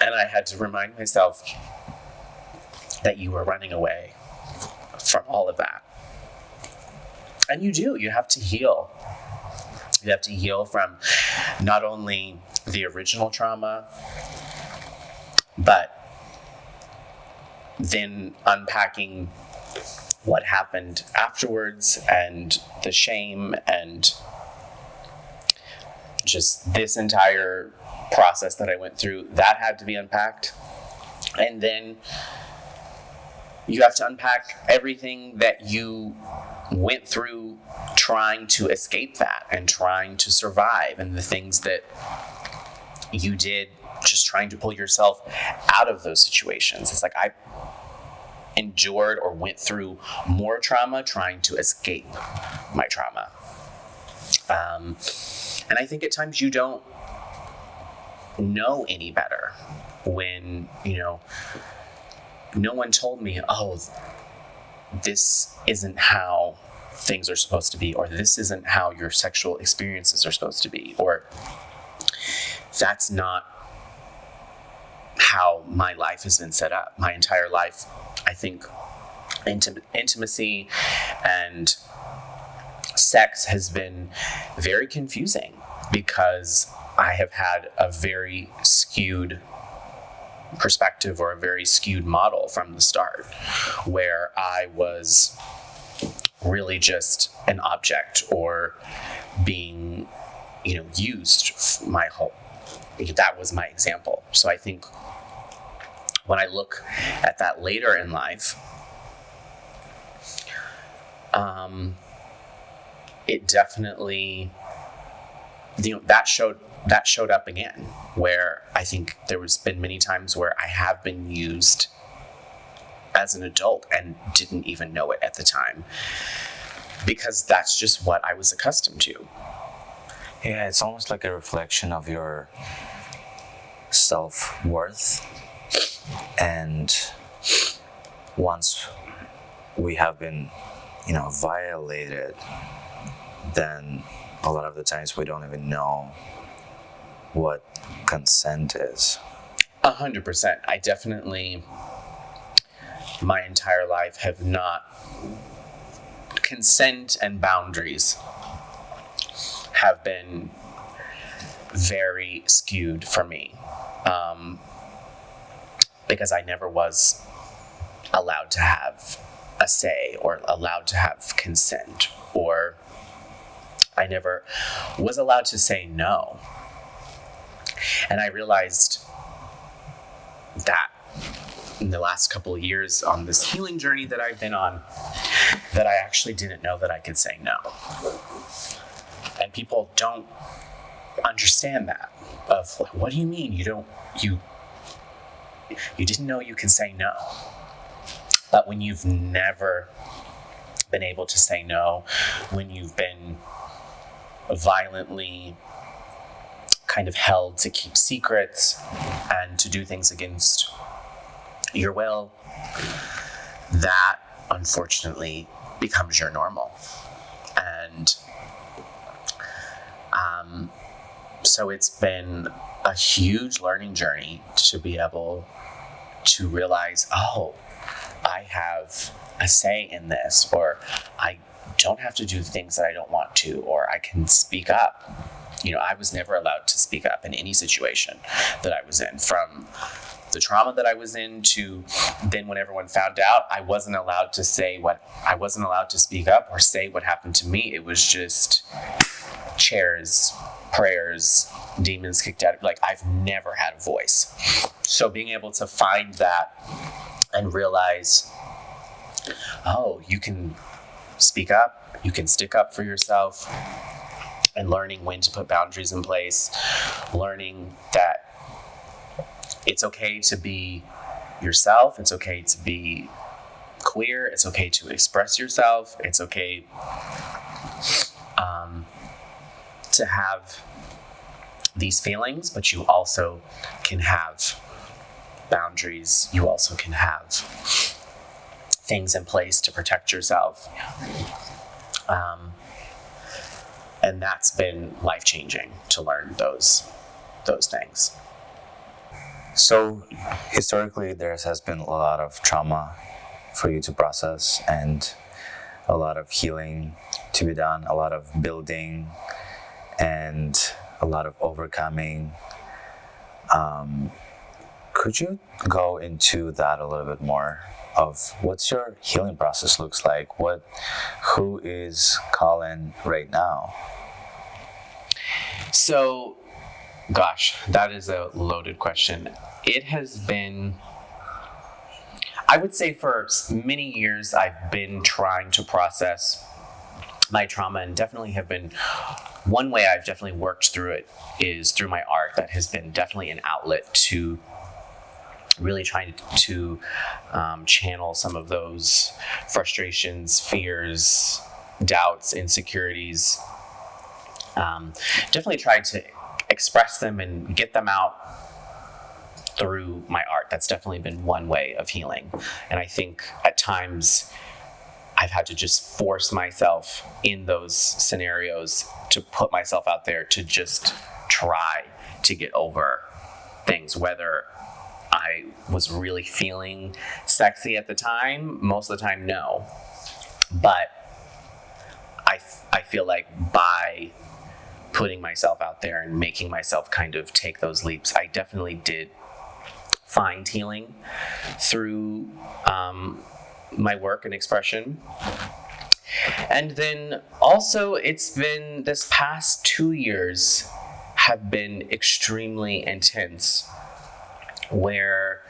And I had to remind myself that you were running away from all of that. And you have to heal. You have to heal from not only the original trauma, but then unpacking what happened afterwards and the shame and just this entire process that I went through, that had to be unpacked. And then you have to unpack everything that you went through trying to escape that and trying to survive, and the things that you did just trying to pull yourself out of those situations. It's like I endured or went through more trauma trying to escape my trauma. And I think at times you don't know any better when, no one told me, this isn't how things are supposed to be, or this isn't how your sexual experiences are supposed to be, or that's not how my life has been set up. My entire life, I think intimacy and sex has been very confusing because I have had a very skewed perspective or a very skewed model from the start, where I was really just an object or being, used my whole. That was my example. So I think when I look at that later in life, it definitely that showed up again, where I think there was been many times where I have been used as an adult and didn't even know it at the time, because that's just what I was accustomed to. Yeah, it's almost like a reflection of your self-worth. And once we have been, violated, then a lot of the times we don't even know what consent is. 100%. I definitely, my entire life, have not. Consent and boundaries have been very skewed for me, because I never was allowed to have a say or allowed to have consent, or I never was allowed to say no. And I realized that in the last couple of years on this healing journey that I've been on, that I actually didn't know that I could say no. And people don't understand that. Of like, what do you mean you didn't know you could say no? But when you've never been able to say no, when you've been violently kind of held to keep secrets and to do things against your will, that unfortunately becomes your normal. And so it's been a huge learning journey to be able to realize, oh, I have a say in this, or I don't have to do things that I don't want to, or I can speak up. I was never allowed to speak up in any situation that I was in, from the trauma that I was in to then when everyone found out, I wasn't allowed to speak up or say what happened to me. It was just chairs, prayers, demons kicked out. Like, I've never had a voice. So being able to find that and realize, oh, you can speak up, you can stick up for yourself, and learning when to put boundaries in place, learning that it's okay to be yourself, it's okay to be queer, it's okay to express yourself, it's okay to have these feelings, but you also can have boundaries, you also can have things in place to protect yourself. And that's been life-changing to learn those things. So historically, there has been a lot of trauma for you to process and a lot of healing to be done, a lot of building and a lot of overcoming. Could you go into that a little bit more of what's your healing process looks like? Who is Colin right now? So, gosh, that is a loaded question. It has been, I would say for many years, I've been trying to process my trauma, and definitely have been, one way I've definitely worked through it is through my art. That has been definitely an outlet to really trying to channel some of those frustrations, fears, doubts, insecurities. Definitely tried to express them and get them out through my art. That's definitely been one way of healing. And I think at times I've had to just force myself in those scenarios to put myself out there to just try to get over things, whether I was really feeling sexy at the time. Most of the time, no. But I feel like by putting myself out there and making myself kind of take those leaps, I definitely did find healing through my work and expression. And then also, it's been, this past 2 years have been extremely intense, where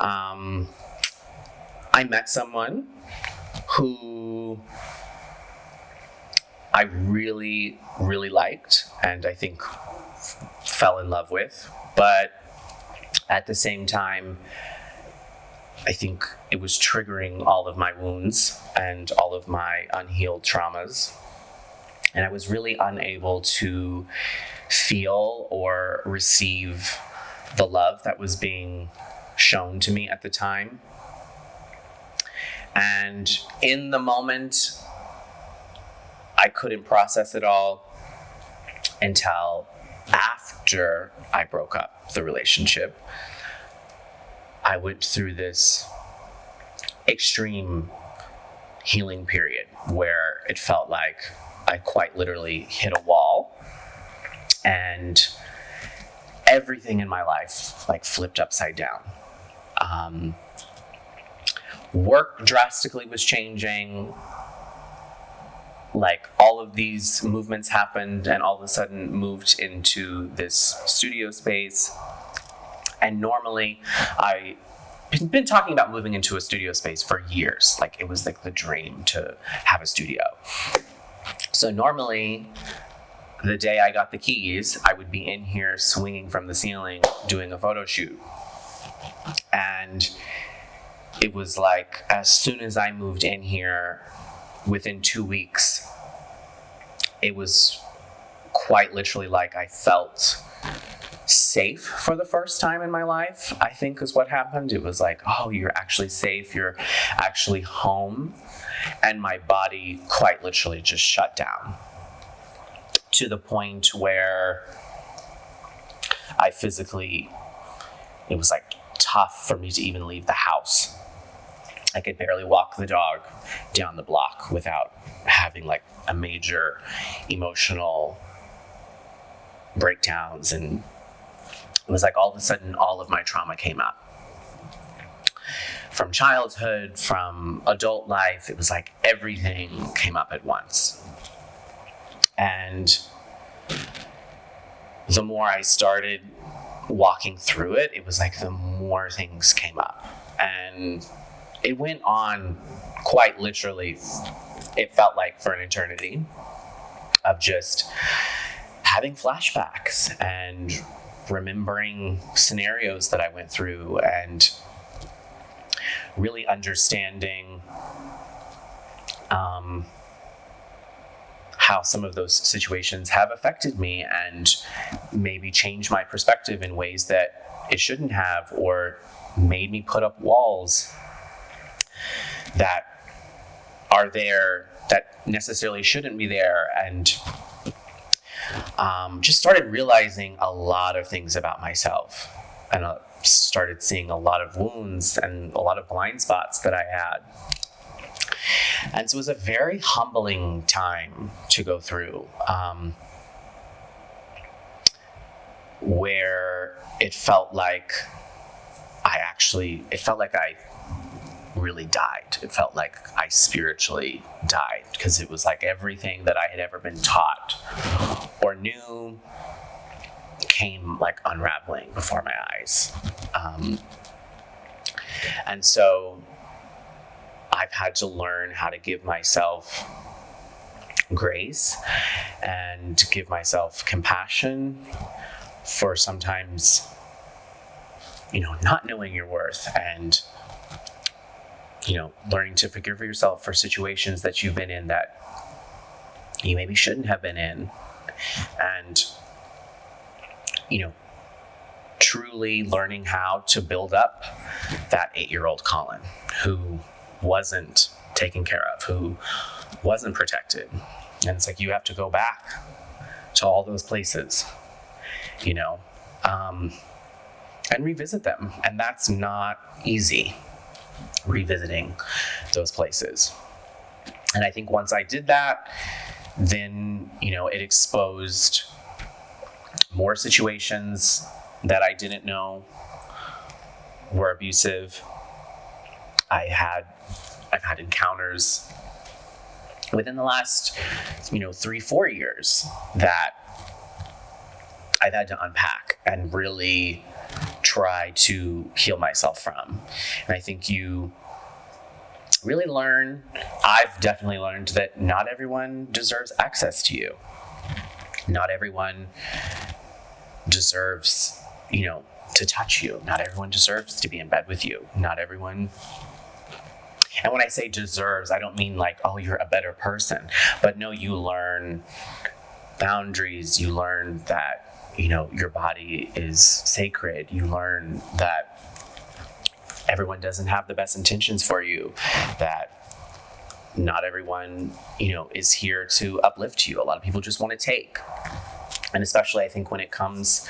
I met someone who I really, really liked, and I think fell in love with. But at the same time, I think it was triggering all of my wounds and all of my unhealed traumas. And I was really unable to feel or receive the love that was being shown to me at the time. And in the moment, I couldn't process it all until after I broke up the relationship. I went through this extreme healing period where it felt like I quite literally hit a wall and everything in my life like flipped upside down. Work drastically was changing. Like all of these movements happened and all of a sudden moved into this studio space. And normally I've been talking about moving into a studio space for years. Like it was like the dream to have a studio. So normally the day I got the keys, I would be in here swinging from the ceiling doing a photo shoot. And it was like as soon as I moved in here, within 2 weeks, it was quite literally like I felt safe for the first time in my life, I think is what happened. It was like, oh, you're actually safe. You're actually home. And my body quite literally just shut down to the point where I physically, it was like tough for me to even leave the house. I could barely walk the dog down the block without having like a major emotional breakdowns. And it was like all of a sudden, all of my trauma came up. From childhood, from adult life, it was like everything came up at once. And the more I started walking through it, it was like the more things came up. And it went on quite literally, it felt like for an eternity of just having flashbacks and remembering scenarios that I went through and really understanding how some of those situations have affected me and maybe changed my perspective in ways that it shouldn't have, or made me put up walls that are there that necessarily shouldn't be there, and just started realizing a lot of things about myself, and started seeing a lot of wounds and a lot of blind spots that I had. And so it was a very humbling time to go through, where it felt like I really died. It felt like I spiritually died, because it was like everything that I had ever been taught or knew came like unraveling before my eyes. And so I've had to learn how to give myself grace and give myself compassion for sometimes, not knowing your worth, and learning to forgive yourself for situations that you've been in that you maybe shouldn't have been in. And, truly learning how to build up that 8-year-old Colin who wasn't taken care of, who wasn't protected. And it's like, you have to go back to all those places, and revisit them. And that's not easy, revisiting those places. And I think once I did that, then, it exposed more situations that I didn't know were abusive. I've had encounters within the last, 3-4 years that I've had to unpack and really try to heal myself from. And I think you I've definitely learned that not everyone deserves access to you. Not everyone deserves, to touch you. Not everyone deserves to be in bed with you. Not everyone. And when I say deserves, I don't mean like, oh, you're a better person. But no, you learn boundaries. You learn that, your body is sacred. You learn that everyone doesn't have the best intentions for you, that not everyone, is here to uplift you. A lot of people just want to take. And especially I think when it comes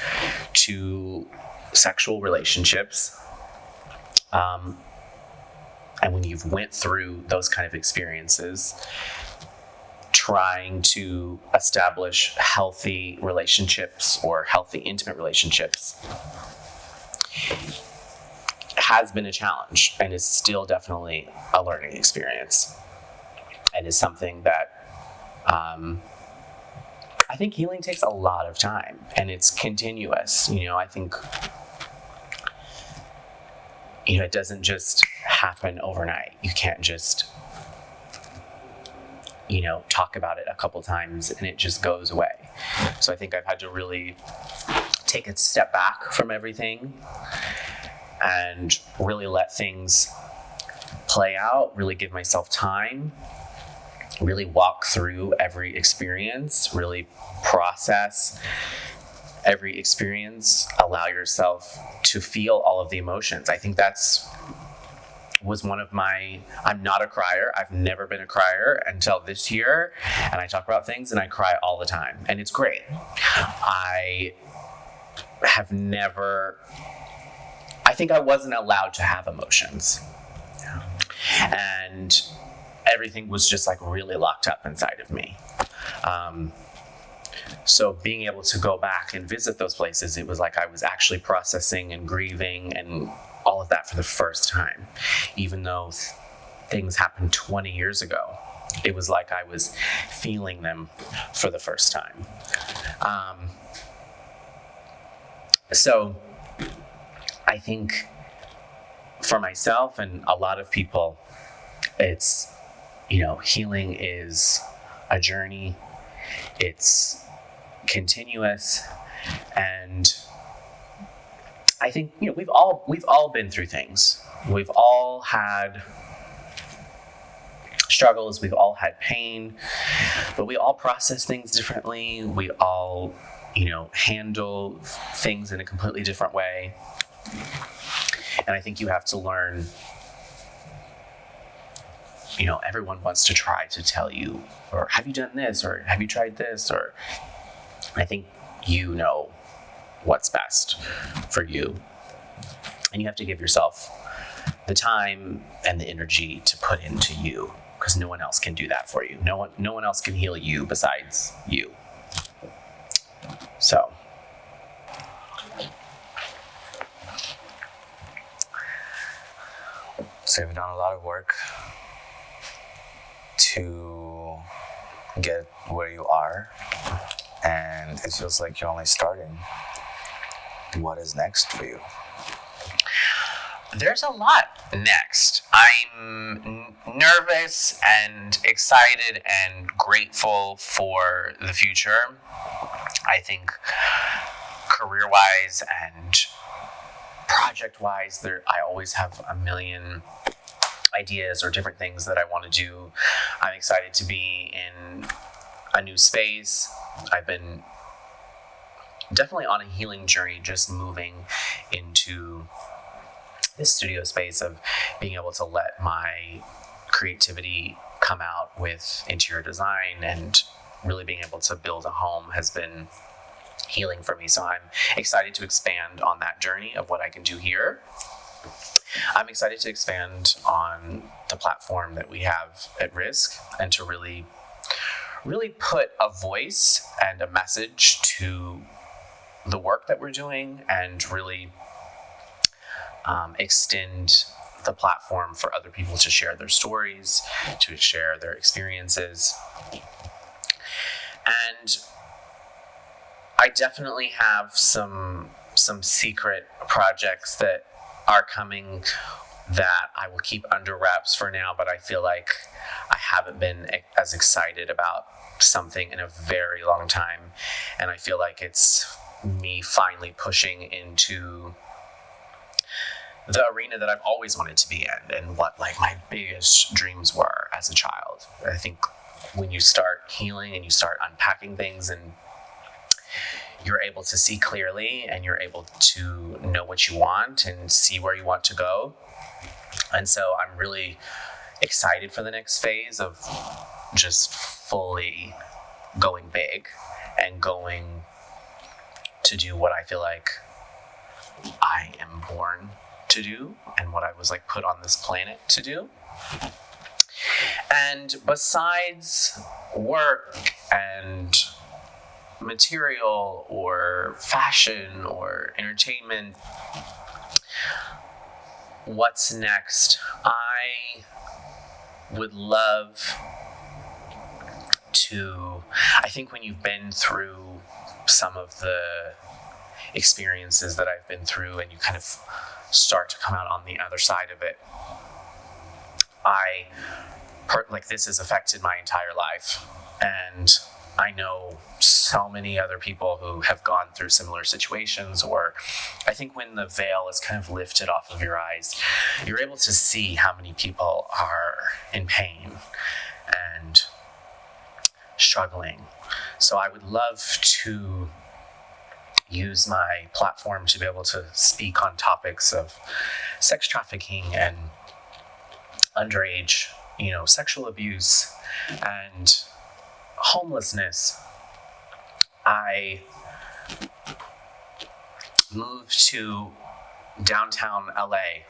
to sexual relationships, and when you've went through those kind of experiences, trying to establish healthy relationships or healthy intimate relationships has been a challenge and is still definitely a learning experience, and is something that I think healing takes a lot of time, and it's continuous. I think it doesn't just happen overnight. You can't just talk about it a couple times and it just goes away. So I think I've had to really take a step back from everything and really let things play out, really give myself time, really walk through every experience, really process every experience, allow yourself to feel all of the emotions. I think was one of I'm not a crier. I've never been a crier until this year. And I talk about things and I cry all the time. And it's great. I think I wasn't allowed to have emotions. And everything was just like really locked up inside of me. So being able to go back and visit those places, it was like I was actually processing and grieving and all of that for the first time. Even though things happened 20 years ago, it was like I was feeling them for the first time. So I think for myself and a lot of people, it's, healing is a journey. It's continuous, and I think we've all been through things. We've all had struggles. We've all had pain, but we all process things differently. We all, handle things in a completely different way. And I think you have to learn. Everyone wants to try to tell you, or have you done this, or have you tried this, or I think what's best for you. And you have to give yourself the time and the energy to put into you, because no one else can do that for you. No one else can heal you besides you. So you've done a lot of work to get where you are, and it feels like you're only starting. What is next for you? There's a lot next. I'm nervous and excited and grateful for the future. I think career-wise and project-wise, I always have a million ideas or different things that I want to do. I'm excited to be in a new space. I've been definitely on a healing journey, just moving into this studio space of being able to let my creativity come out with interior design, and really being able to build a home has been healing for me. So I'm excited to expand on that journey of what I can do here. I'm excited to expand on the platform that we have at Risk, and to really put a voice and a message to the work that we're doing, and really extend the platform for other people to share their stories, to share their experiences. And I definitely have some secret projects that are coming that I will keep under wraps for now, but I feel like I haven't been as excited about something in a very long time. And I feel like it's me finally pushing into the arena that I've always wanted to be in, and what like my biggest dreams were as a child. I think when you start healing and you start unpacking things, and you're able to see clearly, and you're able to know what you want and see where you want to go. And so I'm really excited for the next phase of just fully going big and going to do what I feel like I am born to do, and what I was like put on this planet to do. And besides work and material or fashion or entertainment, what's next? I would love to, I think when you've been through some of the experiences that I've been through, and you kind of start to come out on the other side of it, like this has affected my entire life. And I know so many other people who have gone through similar situations, or I think when the veil is kind of lifted off of your eyes, you're able to see how many people are in pain and struggling. So I would love to use my platform to be able to speak on topics of sex trafficking and underage, sexual abuse and homelessness. I moved to downtown LA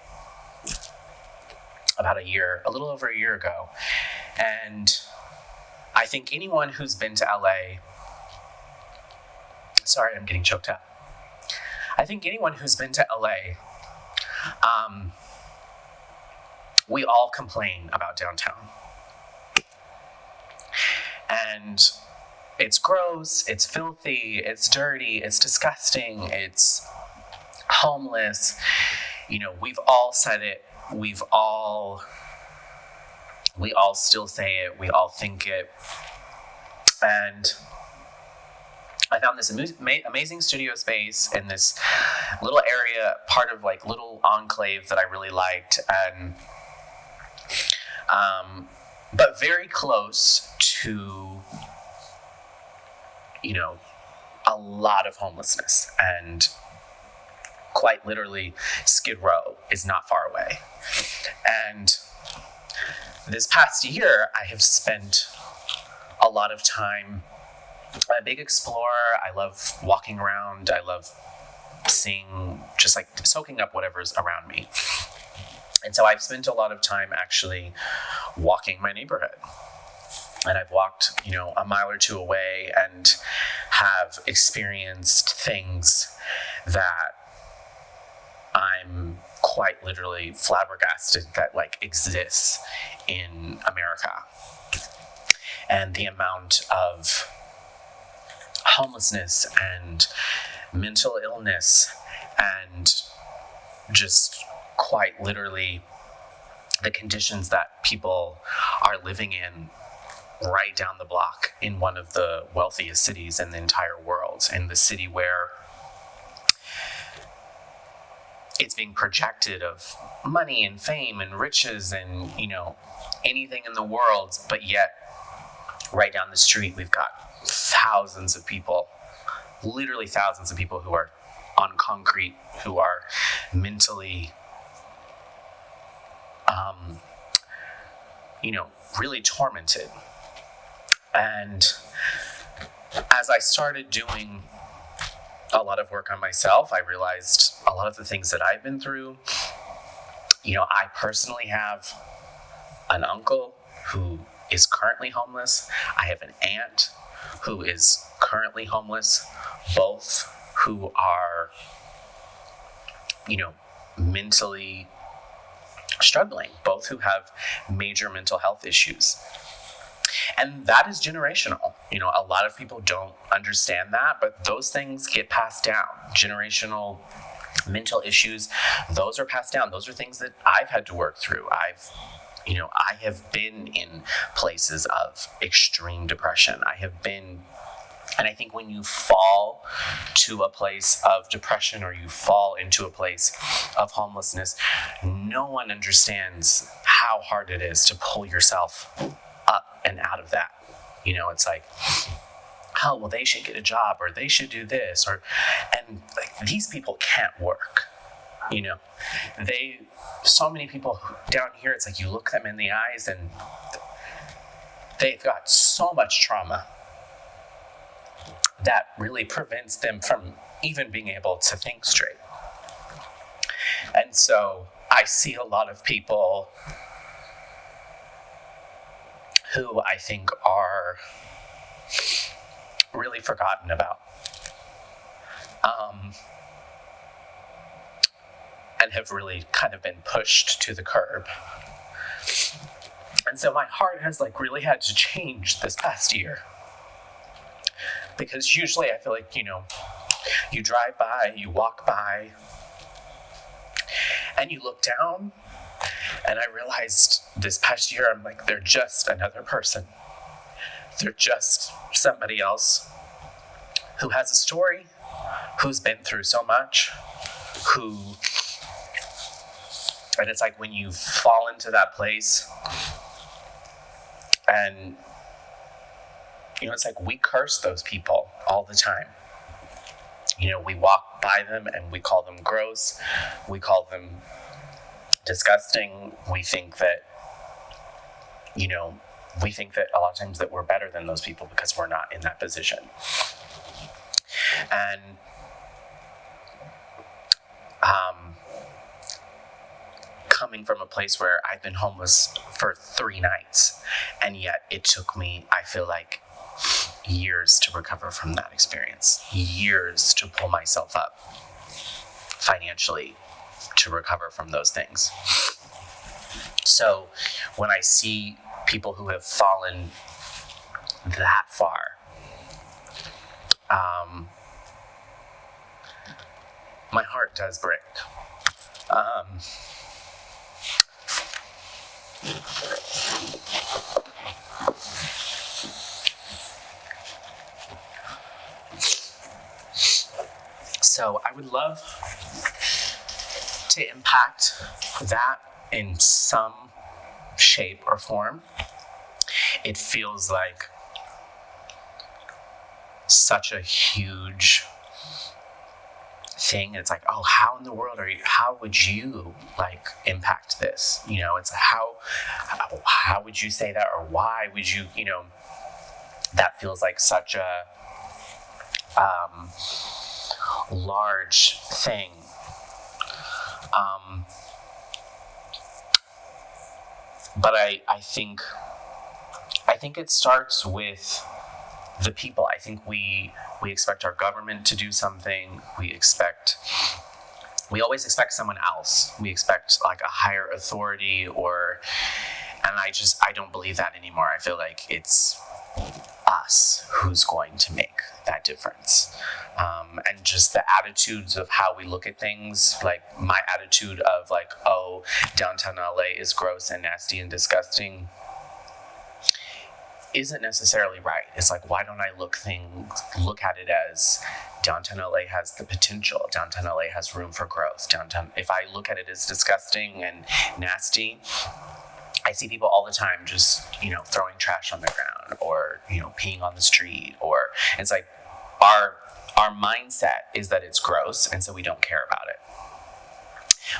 about a little over a year ago. And I think anyone who's been to LA, sorry, I'm getting choked up. I think anyone who's been to LA, we all complain about downtown. And it's gross, it's filthy, it's dirty, it's disgusting, it's homeless. We've all said it. We all still say it. We all think it. And I found this amazing studio space in this little area, part of like little enclave that I really liked, and but very close to a lot of homelessness, and quite literally Skid Row is not far away. And this past year I have spent a lot of time. I'm a big explorer. I love walking around. I love seeing, just like soaking up whatever's around me. And so I've spent a lot of time actually walking my neighborhood. And I've walked, a mile or two away, and have experienced things that I'm quite literally flabbergasted that like exists in America. And the amount of homelessness and mental illness, and just quite literally the conditions that people are living in right down the block in one of the wealthiest cities in the entire world, in the city where it's being projected of money and fame and riches and, anything in the world. But yet right down the street, we've got thousands of people, literally thousands of people who are on concrete, who are mentally, really tormented. And as I started doing a lot of work on myself, I realized a lot of the things that I've been through. I personally have an uncle who is currently homeless. I have an aunt who is currently homeless, both who are, mentally struggling, both who have major mental health issues. And that is generational. A lot of people don't understand that, but those things get passed down. Generational mental issues, those are passed down. Those are things that I've had to work through. I have been in places of extreme depression. And I think when you fall to a place of depression or you fall into a place of homelessness, no one understands how hard it is to pull yourself up and out of that. It's like, oh, well, they should get a job, or they should do this, and like, these people can't work. So many people down here, it's like you look them in the eyes and they've got so much trauma that really prevents them from even being able to think straight. And so I see a lot of people who I think are really forgotten about. And have really kind of been pushed to the curb. And so my heart has really had to change this past year. Because usually I feel like, you drive by, you walk by, and you look down, and I realized this past year, I'm like, they're just another person. They're just somebody else who has a story, who's been through so much, and it's like when you fall into that place, and it's like we curse those people all the time. We walk by them and we call them gross. We call them disgusting. We think that a lot of times that we're better than those people because we're not in that position. And coming from a place where I've been homeless for 3 nights, and yet it took me, I feel like, years to recover from that experience, years to pull myself up financially to recover from those things. So when I see people who have fallen that far, my heart does break. So I would love to impact that in some shape or form. It feels like such a huge thing. It's like, oh, how in the world how would you impact this? It's how would you say that, or why would you, that feels like such a large thing. But I think it starts with the people. I think we expect our government to do something. We always expect someone else. We expect a higher authority, and I don't believe that anymore. I feel like it's us who's going to make that difference. And just the attitudes of how we look at things, my attitude of oh, downtown LA is gross and nasty and disgusting, isn't necessarily right. It's why don't I look at it as downtown LA has the potential. Downtown LA has room for growth. If I look at it as disgusting and nasty, I see people all the time just, throwing trash on the ground, or, peeing on the street, or it's our mindset is that it's gross, and so we don't care about it.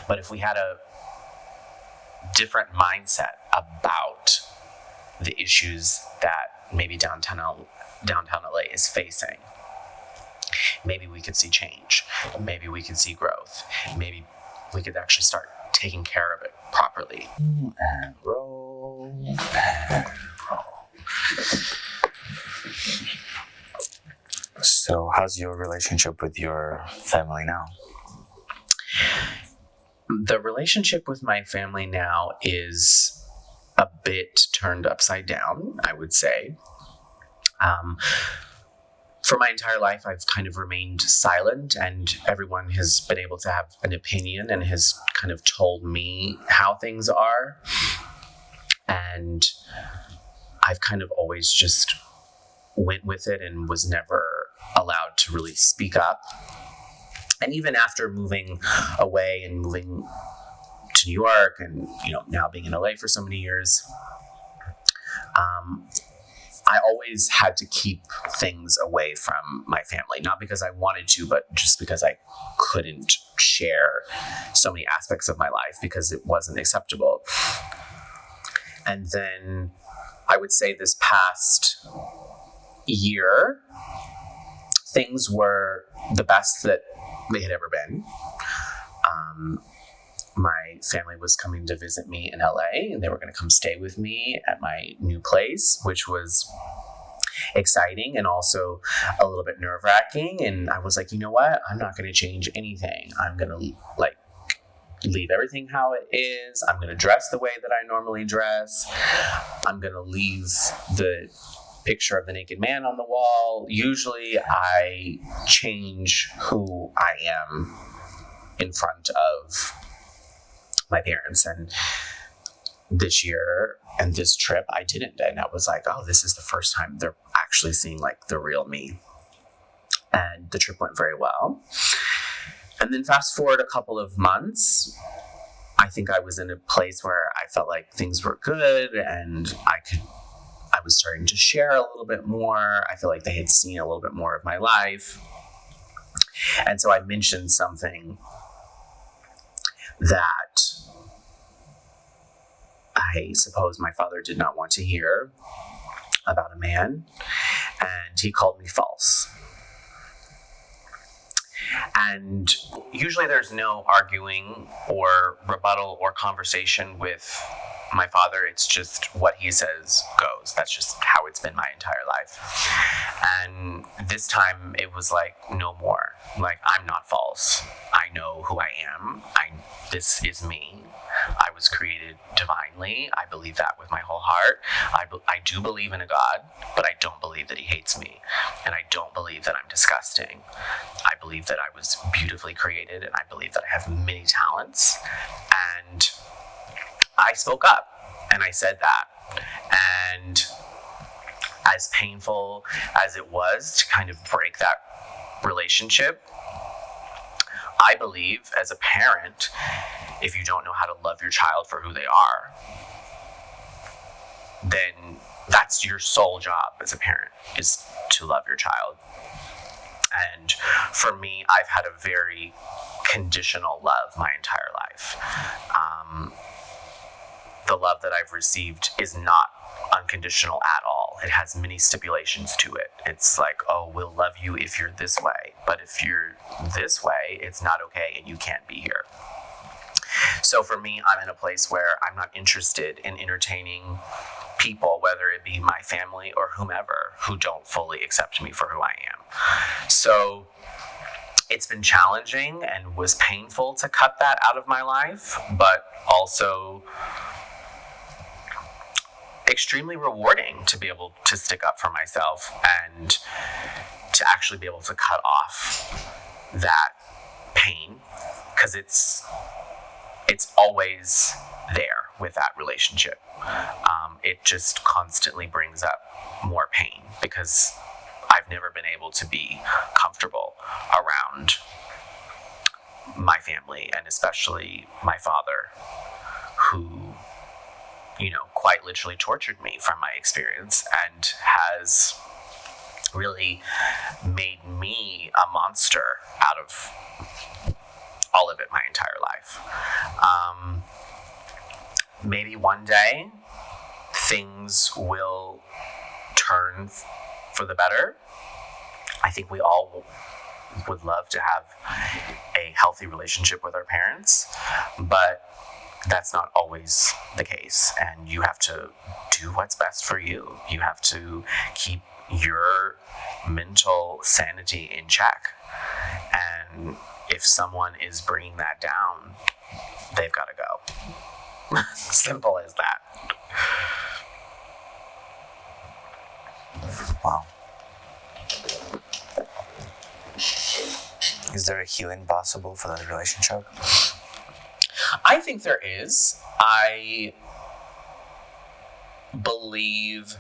But if we had a different mindset about the issues that maybe downtown LA is facing, maybe we could see change. Maybe we could see growth. Maybe we could actually start taking care of it properly. And roll. And roll. So, how's your relationship with your family now? The relationship with my family now is a bit turned upside down, I would say. for my entire life, I've kind of remained silent, and everyone has been able to have an opinion and has kind of told me how things are. And I've kind of always just went with it and was never allowed to really speak up. And even after moving away and moving to New York and, now being in LA for so many years, I always had to keep things away from my family, not because I wanted to, but just because I couldn't share so many aspects of my life because it wasn't acceptable. And then I would say this past year, things were the best that they had ever been. My family was coming to visit me in LA, and they were going to come stay with me at my new place, which was exciting and also a little bit nerve-wracking. And I was like, you know what? I'm not going to change anything. I'm going to leave everything how it is. I'm going to dress the way that I normally dress. I'm going to leave the picture of the naked man on the wall. Usually I change who I am in front of my parents, and this year and this trip I didn't, and I was like, oh, this is the first time they're actually seeing like the real me. And the trip went very well. And then fast forward a couple of months, I think I was in a place where I felt like things were good, and I was starting to share a little bit more. I feel like they had seen a little bit more of my life. And so I mentioned something that I suppose my father did not want to hear about a man, and he called me false. And usually there's no arguing or rebuttal or conversation with my father. It's just what he says goes. That's just how it's been my entire life. And this time it was like, no more. Like, I'm not false. I know who I am. This is me. I was created divinely. I believe that with my whole heart. I do believe in a God, but I don't believe that he hates me. And I don't believe that I'm disgusting. I believe that I was beautifully created, and I believe that I have many talents. And I spoke up, and I said that. And as painful as it was to kind of break that relationship, I believe as a parent, if you don't know how to love your child for who they are, then that's your sole job as a parent, is to love your child. And for me, I've had a very conditional love my entire life. The love that I've received is not unconditional at all. It has many stipulations to it. It's like, oh, we'll love you if you're this way, but if you're this way, it's not okay and you can't be here. So for me, I'm in a place where I'm not interested in entertaining people, whether it be my family or whomever, who don't fully accept me for who I am. So it's been challenging and was painful to cut that out of my life, but also extremely rewarding to be able to stick up for myself and to actually be able to cut off that pain, because it's always there with that relationship. It just constantly brings up more pain because I've never been able to be comfortable around my family, and especially my father, who, quite literally tortured me from my experience and has really made me a monster out of all of it my entire life. Maybe one day things will turn for the better. I think we all would love to have a healthy relationship with our parents, but that's not always the case, and you have to do what's best for you. You have to keep your mental sanity in check, and if someone is bringing that down, they've got to go. Simple as that. Wow. Is there a healing possible for that relationship? I think there is. I believe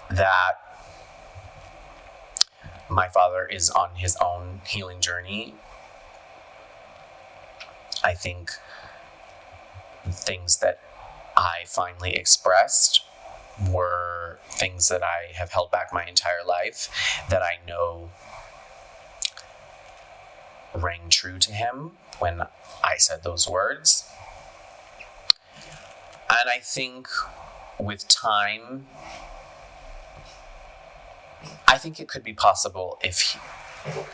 that my father is on his own healing journey. I think things that I finally expressed were things that I have held back my entire life, that I know rang true to him when I said those words. And I think with time, I think it could be possible if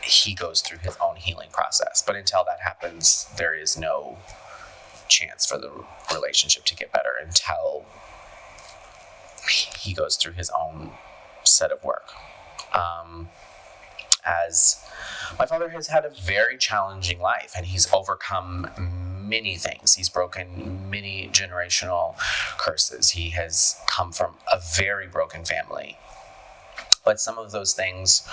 he goes through his own healing process. But until that happens, there is no chance for the relationship to get better until he goes through his own set of work. As my father has had a very challenging life, and he's overcome many things. He's broken many generational curses. He has come from a very broken family. But some of those things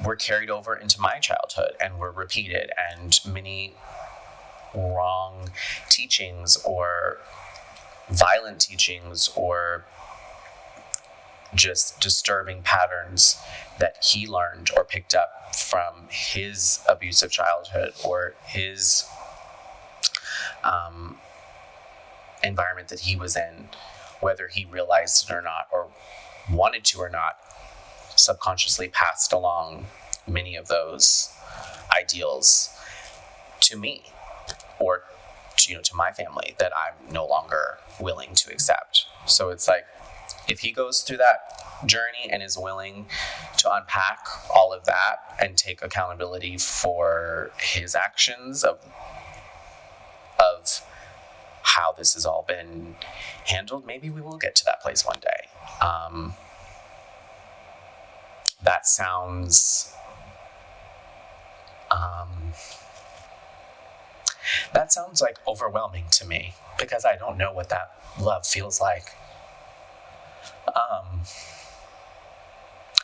were carried over into my childhood and were repeated, and many wrong teachings or violent teachings or just disturbing patterns that he learned or picked up from his abusive childhood or his environment that he was in, whether he realized it or not, or wanted to or not, subconsciously passed along many of those ideals to me or to my family that I'm no longer willing to accept. So it's like, if he goes through that journey and is willing to unpack all of that and take accountability for his actions of how this has all been handled, maybe we will get to that place one day. That sounds like overwhelming to me, because I don't know what that love feels like.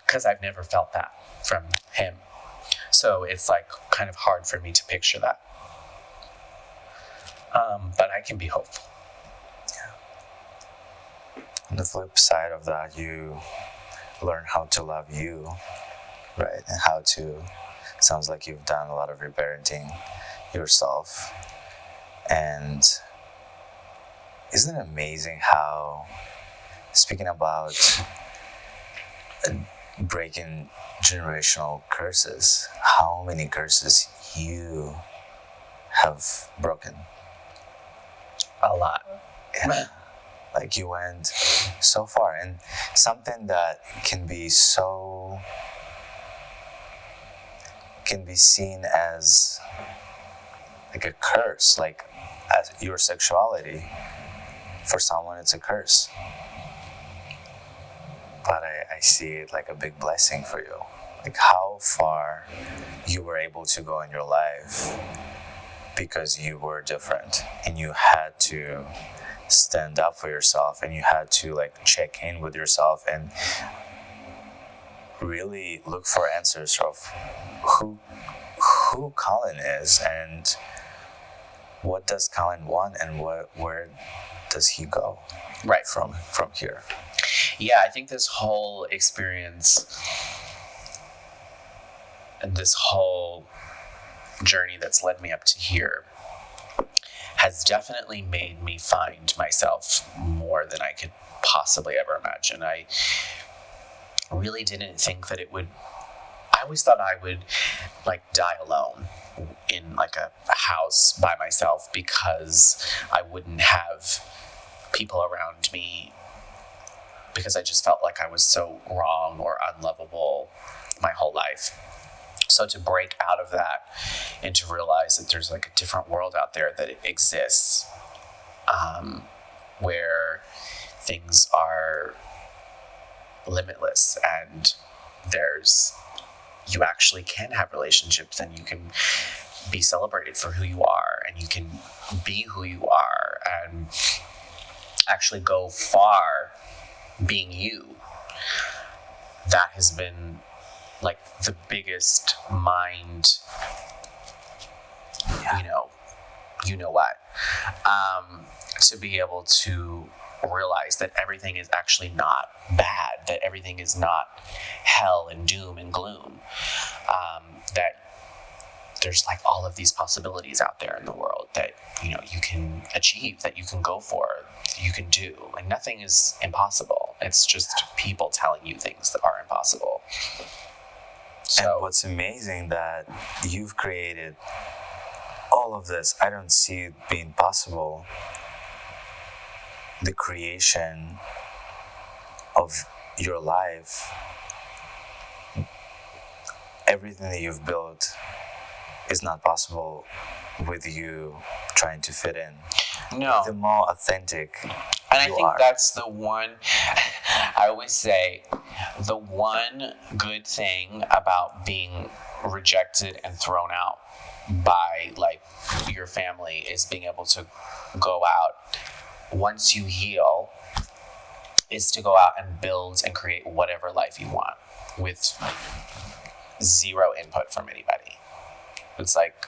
Because I've never felt that from him. So it's like kind of hard for me to picture that. But I can be hopeful. Yeah. On the flip side of that, you learn how to love you, right? And how to, sounds like you've done a lot of reparenting yourself. And isn't it amazing how, speaking about breaking generational curses, how many curses you have broken? A lot. Yeah. Like you went so far, and something that can be seen as like a curse, like as your sexuality, for someone it's a curse. But I see it like a big blessing for you. Like how far you were able to go in your life because you were different and you had to stand up for yourself, and you had to like check in with yourself and really look for answers of who Colin is and what does Colin want and where does he go right from here. Yeah, I think this whole experience and this whole journey that's led me up to here has definitely made me find myself more than I could possibly ever imagine. I really didn't think that it would. I always thought I would like die alone in like a house by myself, because I wouldn't have people around me, because I just felt like I was so wrong or unlovable my whole life. So to break out of that and to realize that there's like a different world out there that exists, where things are limitless and you actually can have relationships and you can be celebrated for who you are and you can be who you are and actually go far being you. That has been like the biggest mind, you know what, to be able to realize that everything is actually not bad, that everything is not hell and doom and gloom, that there's like all of these possibilities out there in the world that, you can achieve, that you can go for, you can do. Like nothing is impossible. It's just people telling you things that are impossible. So, and what's amazing that you've created all of this. I don't see it being possible. The creation of your life, everything that you've built is not possible with you trying to fit in. No. The more authentic and I think are. that's the one, I always say, the one good thing about being rejected and thrown out by like your family is being able to go out once you heal, is to go out and build and create whatever life you want with zero input from anybody. It's like,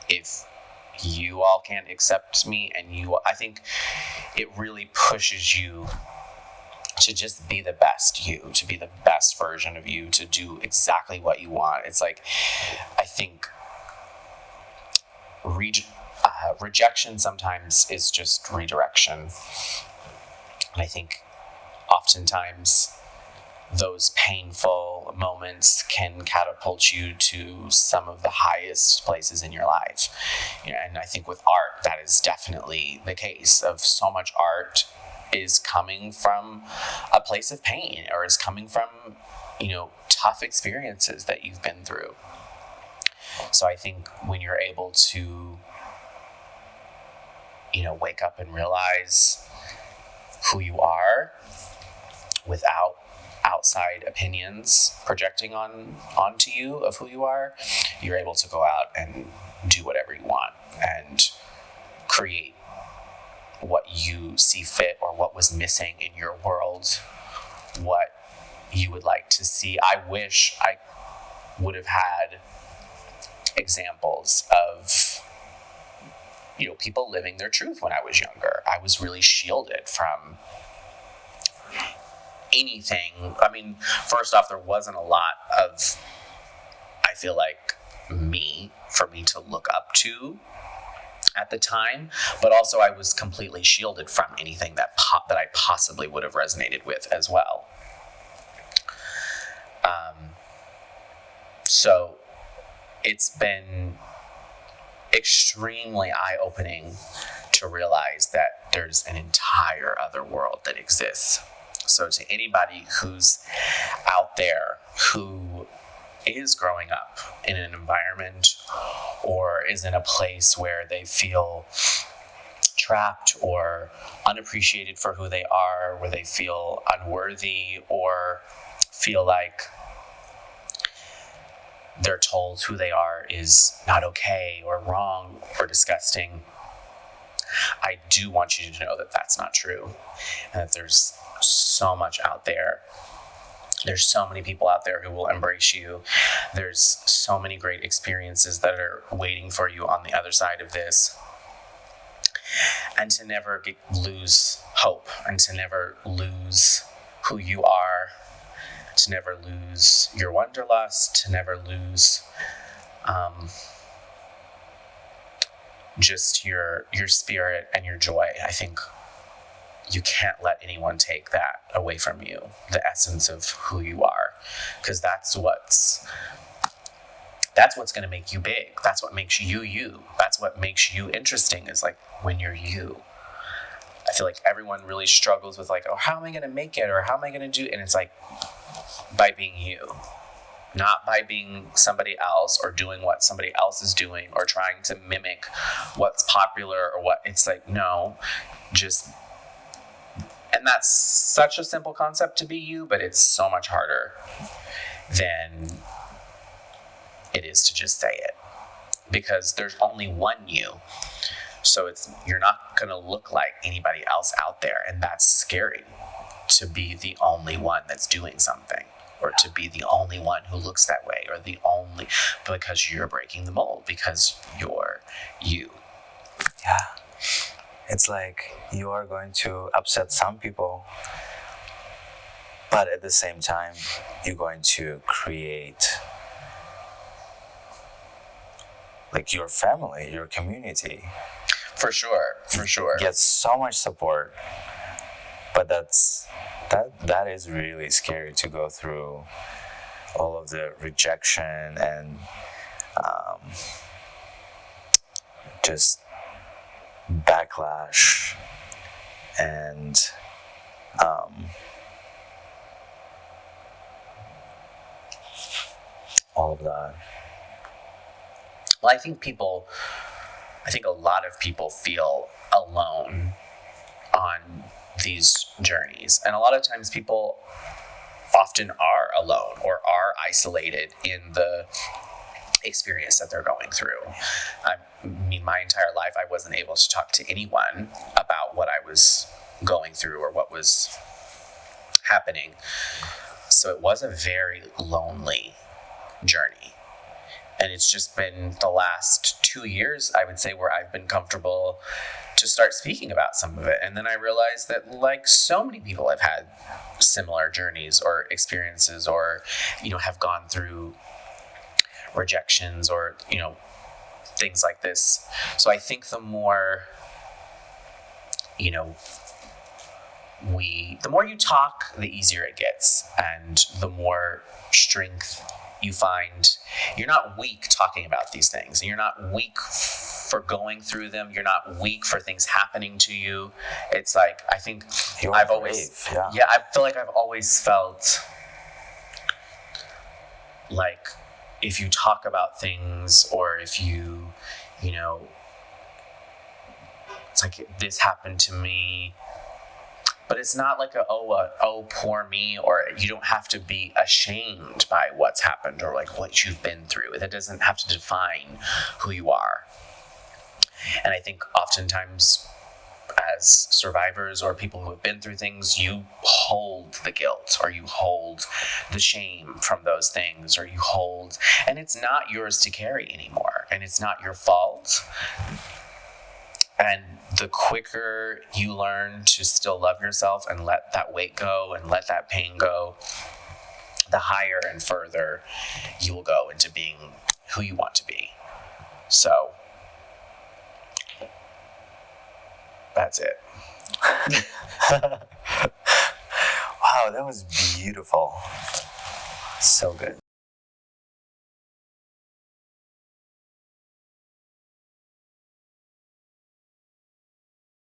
if you all can't accept me, and I think it really pushes you to just be the best you, to be the best version of you, to do exactly what you want. It's like, I think rejection sometimes is just redirection. And I think oftentimes those painful moments can catapult you to some of the highest places in your life. And I think with art, that is definitely the case. Of so much art is coming from a place of pain, or is coming from, tough experiences that you've been through. So I think when you're able to, wake up and realize who you are without outside opinions projecting onto you of who you are, you're able to go out and do whatever you want and create what you see fit, or what was missing in your world, what you would like to see. I wish I would have had examples of people living their truth when I was younger. I was really shielded from anything. I mean, first off, there wasn't a lot of, I feel like, for me to look up to at the time, but also I was completely shielded from anything that I possibly would have resonated with as well. So it's been extremely eye-opening to realize that there's an entire other world that exists. So to anybody who's out there who is growing up in an environment, or is in a place where they feel trapped or unappreciated for who they are, where they feel unworthy, or feel like they're told who they are is not okay or wrong or disgusting, I do want you to know that that's not true, and that there's so much out there. There's so many people out there who will embrace you. There's so many great experiences that are waiting for you on the other side of this. And to never lose hope, and to never lose who you are, to never lose your wanderlust, to never lose just your spirit and your joy. I think you can't let anyone take that away from you, the essence of who you are, because that's what's going to make you big. That's what makes you you. That's what makes you interesting, is like when you're you. I feel like everyone really struggles with like, oh, how am I going to make it? Or how am I going to do it? And it's like, by being you, not by being somebody else, or doing what somebody else is doing, or trying to mimic what's popular, or what. It's like, no, just. And that's such a simple concept, to be you, but it's so much harder than it is to just say it, because there's only one you. So you're not going to look like anybody else out there, and that's scary, to be the only one that's doing something. or to be the only one who looks that way, or the only, because you're breaking the mold, because you're you. Yeah. It's like you are going to upset some people, but at the same time, you're going to create like your family, your community. For sure. Get so much support, but that is really scary to go through all of the rejection and just backlash and all of that. Well, I think a lot of people feel alone on these journeys. And a lot of times people often are alone or are isolated in the experience that they're going through. I mean, my entire life, I wasn't able to talk to anyone about what I was going through or what was happening. So it was a very lonely journey. And it's just been the last 2 years, I would say, where I've been comfortable to start speaking about some of it. And then I realized that, like so many people, I've had similar journeys or experiences, or, have gone through rejections or, things like this. So I think the more, the more you talk, the easier it gets, and the more strength you find. You're not weak talking about these things, and you're not weak for going through them. You're not weak for things happening to you. It's like, I think I feel like I've always felt like if you talk about things, or if you, it's like, this happened to me. But it's not like oh, poor me, or you don't have to be ashamed by what's happened or like what you've been through. That doesn't have to define who you are. And I think oftentimes as survivors or people who have been through things, you hold the guilt, or you hold the shame from those things, or you hold, and it's not yours to carry anymore, and it's not your fault. And the quicker you learn to still love yourself and let that weight go and let that pain go, the higher and further you will go into being who you want to be. So that's it. Wow, that was beautiful. So good.